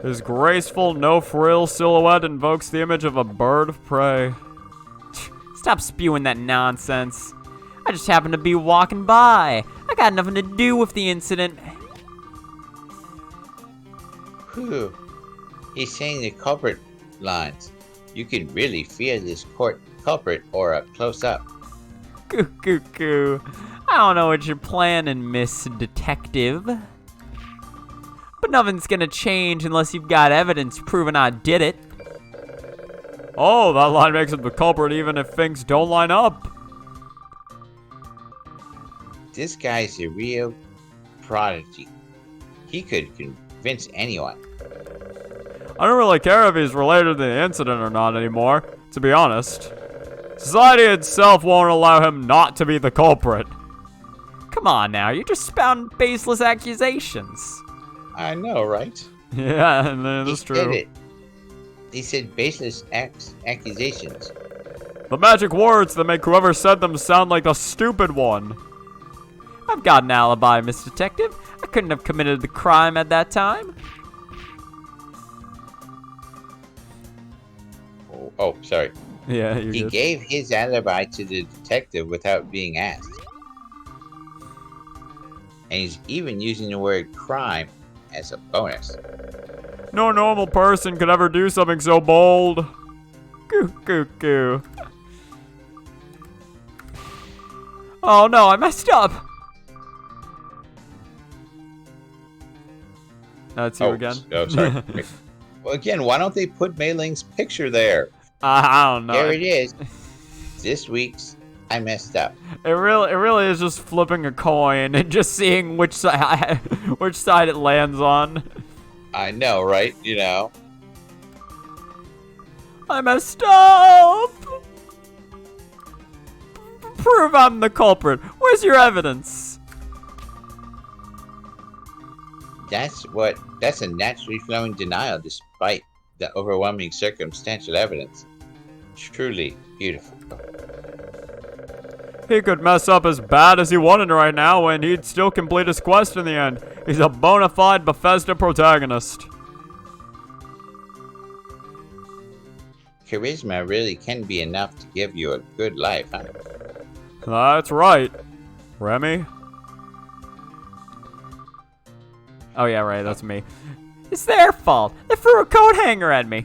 His graceful, no-frill silhouette invokes the image of a bird of prey. Stop spewing that nonsense. I just happened to be walking by. I got nothing to do with the incident. Whew. He's saying the culprit lines. You can really feel this culprit aura close up. Goo. I don't know what you're planning, Miss Detective. But nothing's gonna change unless you've got evidence proving I did it. Oh, that line makes him the culprit even if things don't line up. This guy's a real prodigy. He could convince anyone. I don't really care if he's related to the incident or not anymore, to be honest. Society itself won't allow him not to be the culprit. Come on now, you're just spouting baseless accusations. I know, right? Yeah, and that's He said true. it. He said baseless accusations. The magic words that make whoever said them sound like the stupid one. I've got an alibi, Miss Detective. I couldn't have committed the crime at that time. Oh, sorry. Yeah, you He did. gave his alibi to the detective without being asked. And he's even using the word crime as a bonus. No normal person could ever do something so bold. Goo. Oh no, I messed up. That's you again. Oh, sorry. Well, again, why don't they put Mei Ling's picture there? I don't know. There it is. This week's I messed up. It really is just flipping a coin and just seeing which side it lands on. I know, right? You know. I messed up. Prove I'm the culprit. Where's your evidence? That's a naturally flowing denial despite the overwhelming circumstantial evidence. Truly beautiful. He could mess up as bad as he wanted right now and he'd still complete his quest in the end. He's a bona fide Bethesda protagonist. Charisma really can be enough to give you a good life, huh? That's right. Remy? Oh yeah, right, that's me. It's their fault. They threw a coat hanger at me.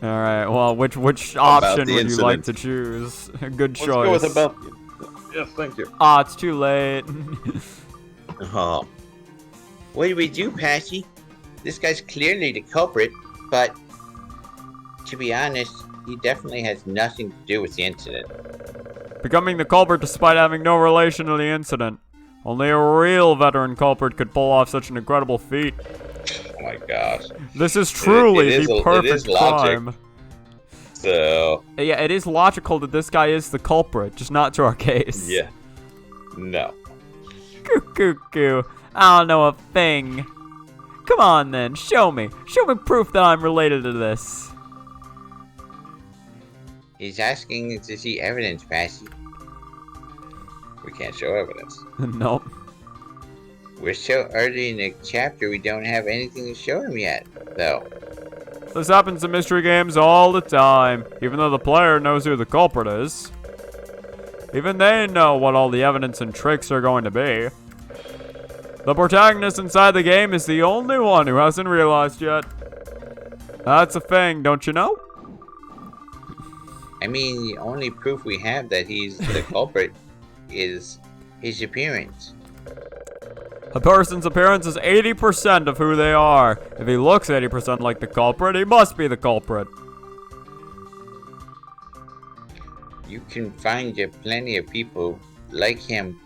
Alright, well, which option would you like to choose? A good choice. Let's go with about. Yes, thank you. Ah, it's too late. Oh. What do we do, Patsy? This guy's clearly the culprit, but to be honest, he definitely has nothing to do with the incident. Becoming the culprit despite having no relation to the incident. Only a real veteran culprit could pull off such an incredible feat. Oh my gosh. This is truly it is the perfect logic. crime. So. Yeah, it is logical that this guy is the culprit, just not to our case. Yeah. No. Goo. I don't know a thing. Come on then, show me. Show me proof that I'm related to this. He's asking to see evidence, Patsy. We can't show evidence. Nope. We're so early in the chapter we don't have anything to show him yet, though. This happens in mystery games all the time, even though the player knows who the culprit is. Even they know what all the evidence and tricks are going to be. The protagonist inside the game is the only one who hasn't realized yet. That's a thing, don't you know? I mean, the only proof we have that he's the culprit is his appearance. A person's appearance is 80% of who they are. If he looks 80% like the culprit, he must be the culprit. You can find plenty of people like him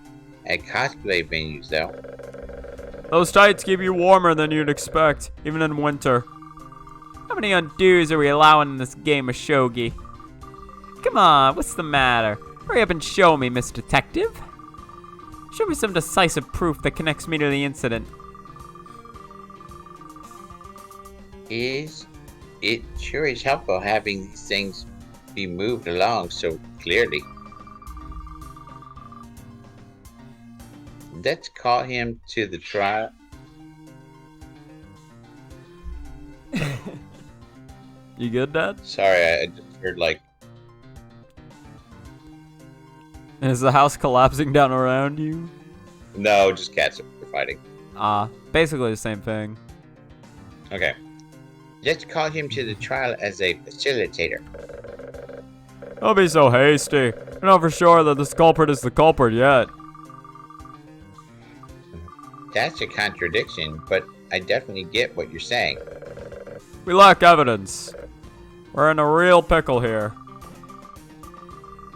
at cosplay venues, though. Those tights keep you warmer than you'd expect, even in winter. How many undos are we allowing in this game of shogi? Come on, what's the matter? Hurry up and show me, Miss Detective. Show me some decisive proof that connects me to the incident. It sure is helpful having these things be moved along so clearly. Let's call him to the trial. You good, Dad? Sorry, I just heard like... Is the house collapsing down around you? No, just cats are fighting. Basically the same thing. Okay. Let's call him to the trial as a facilitator. Don't be so hasty. We're not for sure that this culprit is the culprit yet. That's a contradiction, but I definitely get what you're saying. We lack evidence. We're in a real pickle here.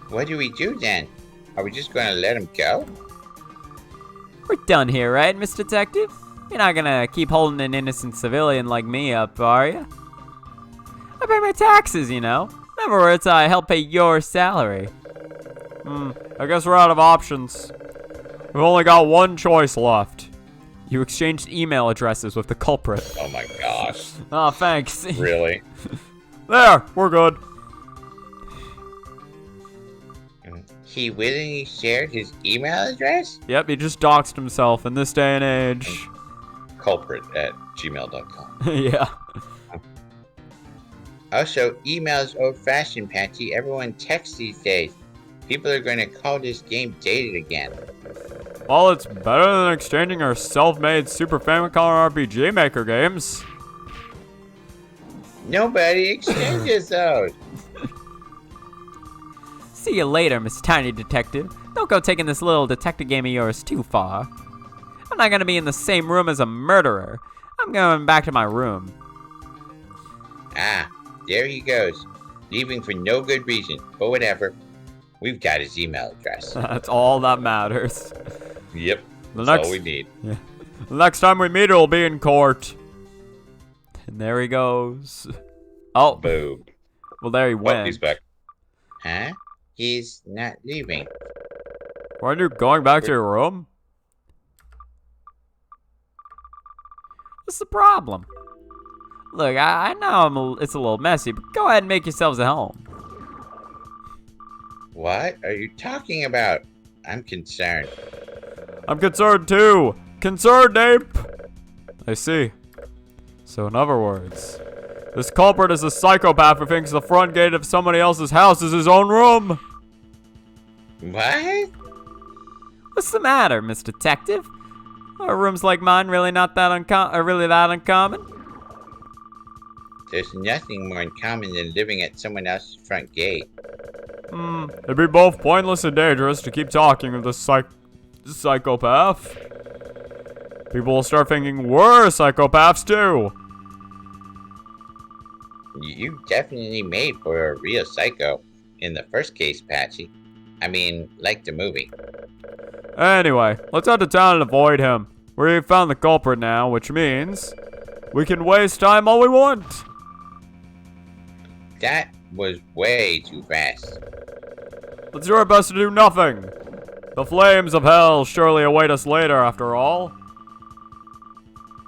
What do we do then? Are we just going to let him go? We're done here, right, Miss Detective? You're not gonna keep holding an innocent civilian like me up, are you? I pay my taxes, you know. In other words, I help pay your salary. I guess we're out of options. We've only got one choice left. You exchanged email addresses with the culprit. Oh my gosh. Oh, thanks. Really? There, we're good. He willingly shared his email address? Yep, he just doxed himself in this day and age. Culprit@gmail.com. Yeah. Also, email is old-fashioned, Patsy. Everyone texts these days. People are going to call this game dated again. Well, it's better than exchanging our self-made Super Famicom RPG Maker games. Nobody exchanges those. See you later, Miss Tiny Detective. Don't go taking this little detective game of yours too far. I'm not gonna be in the same room as a murderer. I'm going back to my room. Ah, there he goes. Leaving for no good reason, but whatever. We've got his email address. That's all that matters. Yep, The that's all we need. Yeah. The next time we meet, it'll be in court. And there he goes. Oh, Boom. well, there he Oh, went. he's back. Huh? He's not leaving. Weren't you going back to your room? What's the problem? Look, I know it's a little messy, but go ahead and make yourselves at home. What are you talking about? I'm concerned. I'm concerned too. Concerned, ape. I see. So in other words, this culprit is a psychopath who thinks the front gate of somebody else's house is his own room. What? What's the matter, Miss Detective? Are rooms like mine really not that uncommon? There's nothing more uncommon than living at someone else's front gate. It'd be both pointless and dangerous to keep talking with this psychopath. People will start thinking we're psychopaths too. You definitely made for a real psycho in the first case, Patsy. I mean, like the movie. Anyway, let's head to town and avoid him. We've found the culprit now, which means we can waste time all we want. That was way too fast. Let's do our best to do nothing. The flames of hell surely await us later, after all.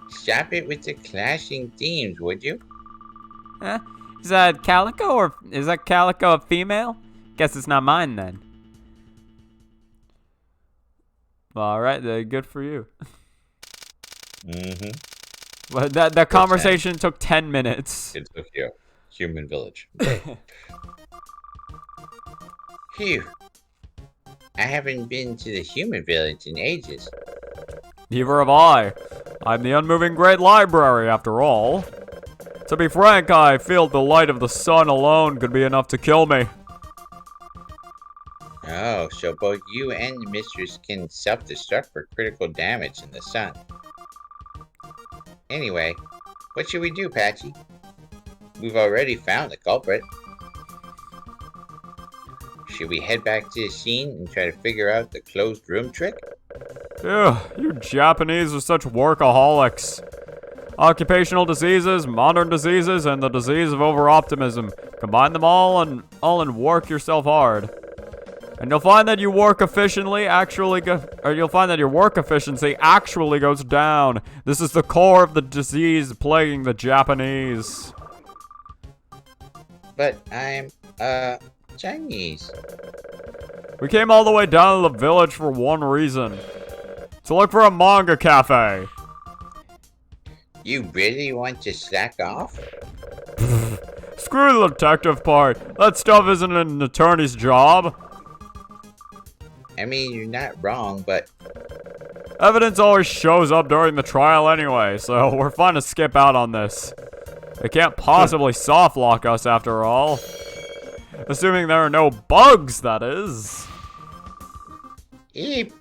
Stop it with the clashing themes, would you? Eh? Is that Calico, or is that Calico a female? Guess it's not mine then. Alright, good for you. Mm-hmm. But that conversation took 10 minutes. In Tokyo, human village. Phew. I haven't been to the human village in ages. Neither have I. I'm the unmoving great library, after all. To be frank, I feel the light of the sun alone could be enough to kill me. Oh, so both you and the mistress can self-destruct for critical damage in the sun. Anyway, what should we do, Patchy? We've already found the culprit. Should we head back to the scene and try to figure out the closed room trick? Ew, you Japanese are such workaholics. Occupational diseases, modern diseases, and the disease of over-optimism. Combine them all and work yourself hard. And you'll find that your work efficiency actually goes down. This is the core of the disease plaguing the Japanese. But I'm, Chinese. We came all the way down to the village for one reason. To look for a manga cafe. You really want to slack off? Screw the detective part. That stuff isn't an attorney's job. I mean, you're not wrong, but Evidence always shows up during the trial anyway, so we're fine to skip out on this. They can't possibly soft lock us after all. Assuming there are no bugs, that is. eep,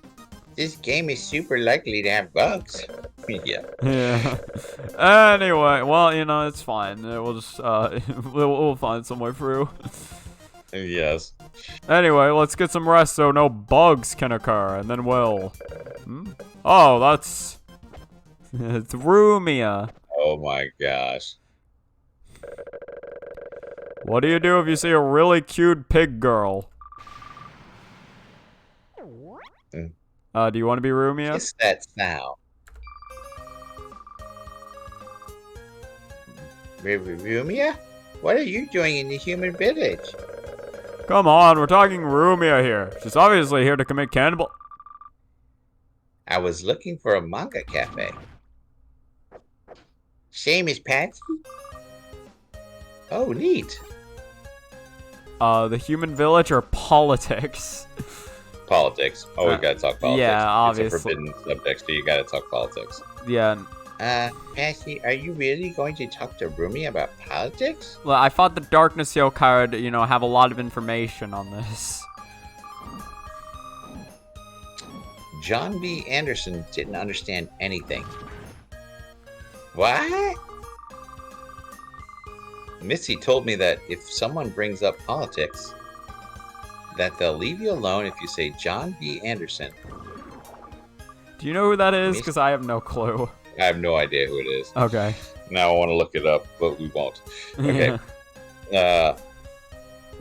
this game is super likely to have bugs. Yeah. Yeah. Anyway, well, you know, it's fine. We'll just, we'll find some way through. Yes. Anyway, let's get some rest so no bugs can occur, and then we'll... Oh, that's... It's Rumia. Oh my gosh. What do you do if you see a really cute pig girl? Do you want to be Rumia? What's that sound? Rumia? What are you doing in the human village? Come on, we're talking Rumia here. She's obviously here to commit cannibal... I was looking for a manga cafe. Same as Patsy? Oh, neat. The human village or politics? Politics. Oh, we gotta talk politics. Yeah, obviously. It's a forbidden subject, so you gotta talk politics. Yeah. Patsy, are you really going to talk to Rumi about politics? Well, I thought the Darkness Yokai would, you know, have a lot of information on this. John B. Anderson didn't understand anything. What? Missy told me that if someone brings up politics, that they'll leave you alone if you say John B. Anderson. Do you know who that is? Because I have no clue. I have no idea who it is. Okay. Now I want to look it up, but we won't. Okay.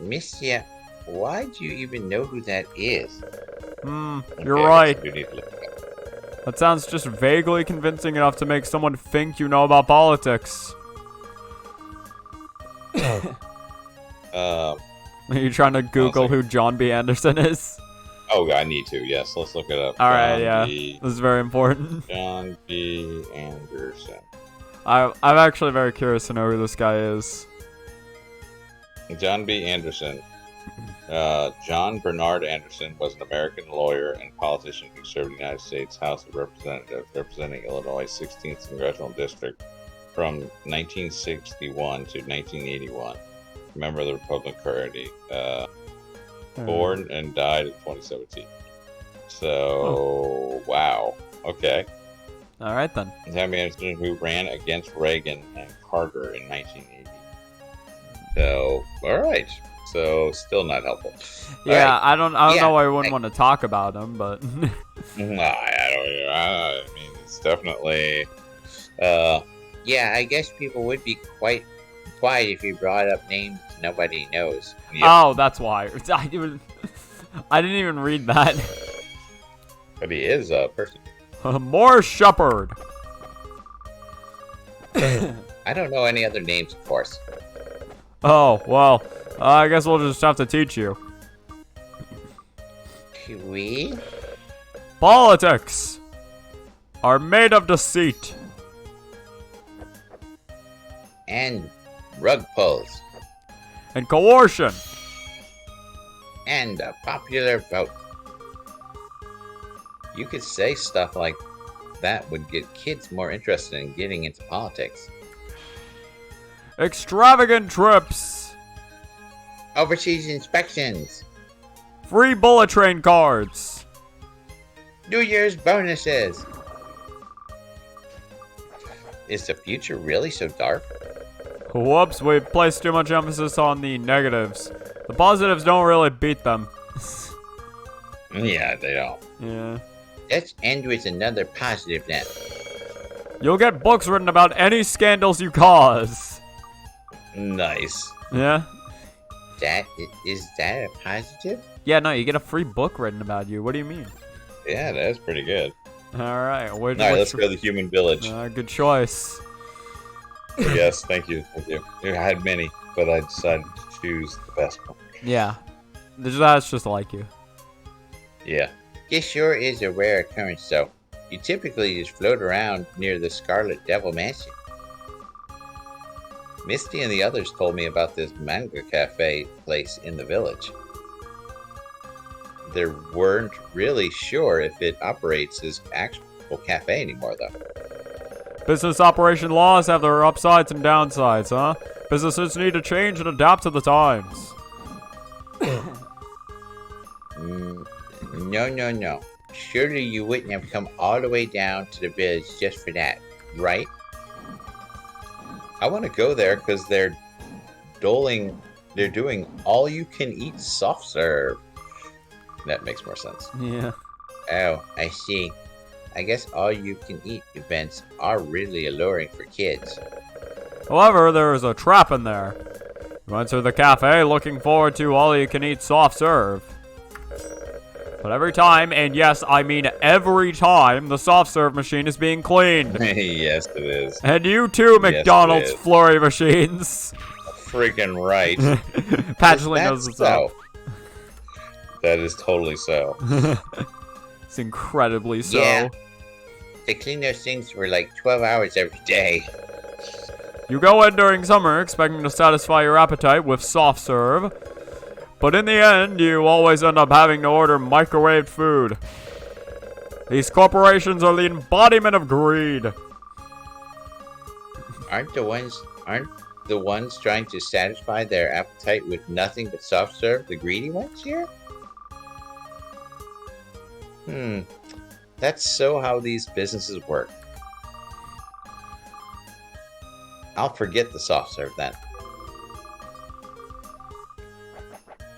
Missy, why do you even know who that is? You're right. We need to look it up. That sounds just vaguely convincing enough to make someone think you know about politics. Um, Are you trying to Google who John B. Anderson is? Oh, I need to. Yes, let's look it up. Alright, yeah. This is very important. John B. Anderson. I'm actually very curious to know who this guy is. John B. Anderson. John Bernard Anderson was an American lawyer and politician who served in the United States House of Representatives, representing Illinois' 16th Congressional District from 1961 to 1981. Member of the Republican Party. Born and died in 2017. So, wow. Okay. Alright then. John B. Anderson, who ran against Reagan and Carter in 1980. So, alright. So, still not helpful. Yeah, right. I don't know why I wouldn't want to talk about him, but... I mean, it's definitely... Yeah, I guess people would be quite quiet if you brought up names nobody knows. Yep. Oh, that's why. I didn't even read that. But he is a person. More Shepherd. I don't know any other names, of course. Oh, well, I guess we'll just have to teach you. We? Politics are made of deceit. And rug pulls. And coercion. And a popular vote. You could say stuff like that would get kids more interested in getting into politics. Extravagant trips. Overseas inspections. Free bullet train cards. New Year's bonuses. Is the future really so dark? Whoops, we placed too much emphasis on the negatives. The positives don't really beat them. Yeah, they don't. Yeah. Let's end with another positive then. You'll get books written about any scandals you cause. Nice. Yeah? Is that a positive? Yeah, no, you get a free book written about you. What do you mean? Yeah, that's pretty good. Alright, All right, let's go to the human village. Good choice. Yes, thank you. Thank you. I had many, but I decided to choose the best one. Yeah. That's just like you. Yeah. This sure is a rare occurrence, though. You typically just float around near the Scarlet Devil Mansion. Misty and the others told me about this manga cafe place in the village. They weren't really sure if it operates as actual cafe anymore, though. Business operation laws have their upsides and downsides, huh? Businesses need to change and adapt to the times. No. Surely you wouldn't have come all the way down to the village just for that, right? I want to go there because they're doing all-you-can-eat soft serve. That makes more sense. Yeah. Oh, I see. I guess all-you-can-eat events are really alluring for kids. However, there is a trap in there. You enter the cafe looking forward to all-you-can-eat soft serve. But every time, and yes, I mean every time, the soft serve machine is being cleaned. Yes, it is. And you too, McDonald's is. flurry machines. Freaking right. Patchley knows what's up. That is totally so. It's incredibly so. Yeah. They clean those things for like 12 hours every day. You go in during summer expecting to satisfy your appetite with soft serve. But in the end, you always end up having to order microwaved food. These corporations are the embodiment of greed. Aren't the ones trying to satisfy their appetite with nothing but soft serve the greedy ones here? That's so how these businesses work. I'll forget the soft serve then.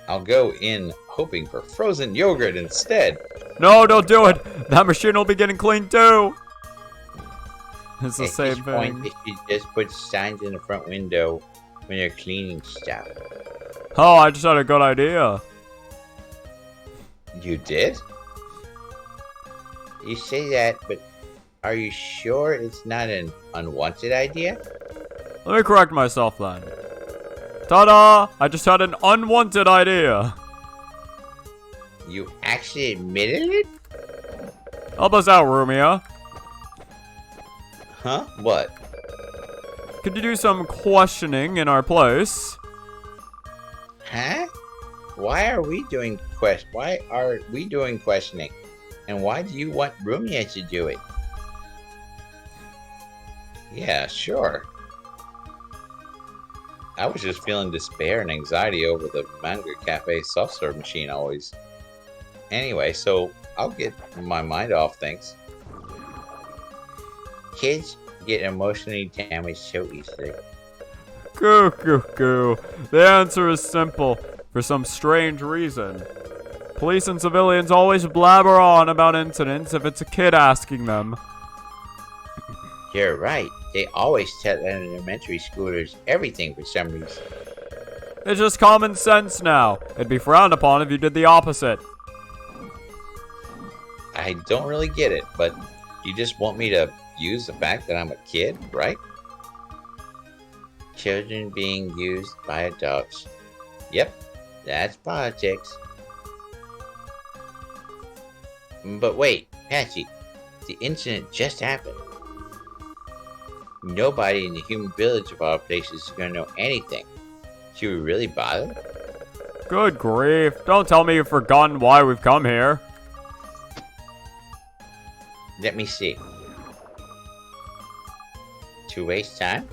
I'll go in hoping for frozen yogurt instead. No, don't do it. That machine will be getting cleaned too. It's the same At this point, thing. they should just put signs in the front window when they're cleaning stuff. Oh, I just had a good idea. You did? You say that, but are you sure it's not an unwanted idea? Let me correct myself then. Ta-da! I just had an unwanted idea. You actually admitted it? Help us out, Rumia. Huh? What? Could you do some questioning in our place? Huh? Why are we doing questioning? And why do you want Rumia to do it? Yeah, sure. I was just feeling despair and anxiety over the manga cafe soft serve machine always. Anyway, so I'll get my mind off things. Kids get emotionally damaged so easily. Goo, goo, goo. The answer is simple. For some strange reason. Police and civilians always blabber on about incidents if it's a kid asking them. You're right. They always tell elementary schoolers everything for some reason. It's just common sense now. It'd be frowned upon if you did the opposite. I don't really get it, but you just want me to use the fact that I'm a kid, right? Children being used by adults. Yep. That's politics. But wait, Patsy, the incident just happened. Nobody in the human village of all places is gonna know anything. Should we really bother? Good grief. Don't tell me you've forgotten why we've come here. Let me see. To waste time?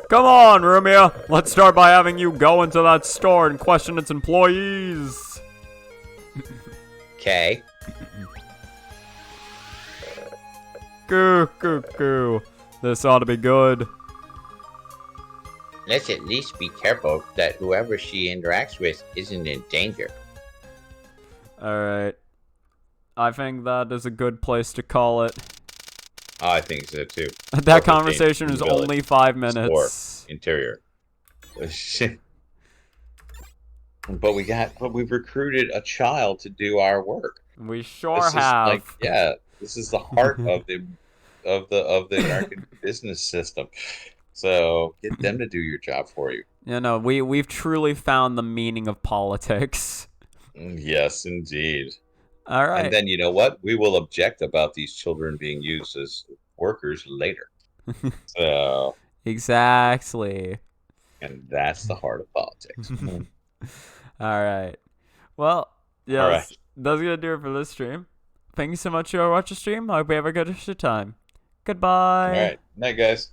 Come on, Rumia. Let's start by having you go into that store and question its employees. Okay. Goo, goo, goo. This ought to be good. Let's at least be careful that whoever she interacts with isn't in danger. Alright. I think that is a good place to call it. I think so too. That conversation is only 5 minutes. Interior. But we've recruited a child to do our work. We sure This is have. like, yeah, this is the heart of the American business system. So get them to do your job for you. You know, we've truly found the meaning of politics. Yes, indeed. All right. And then you know what? We will object about these children being used as workers later. So, Exactly. and that's the heart of politics. All right. Well, yes, All right. that's gonna do it for this stream. Thank you so much for watching the stream. I hope you have a good time. Goodbye. All right. Night, guys.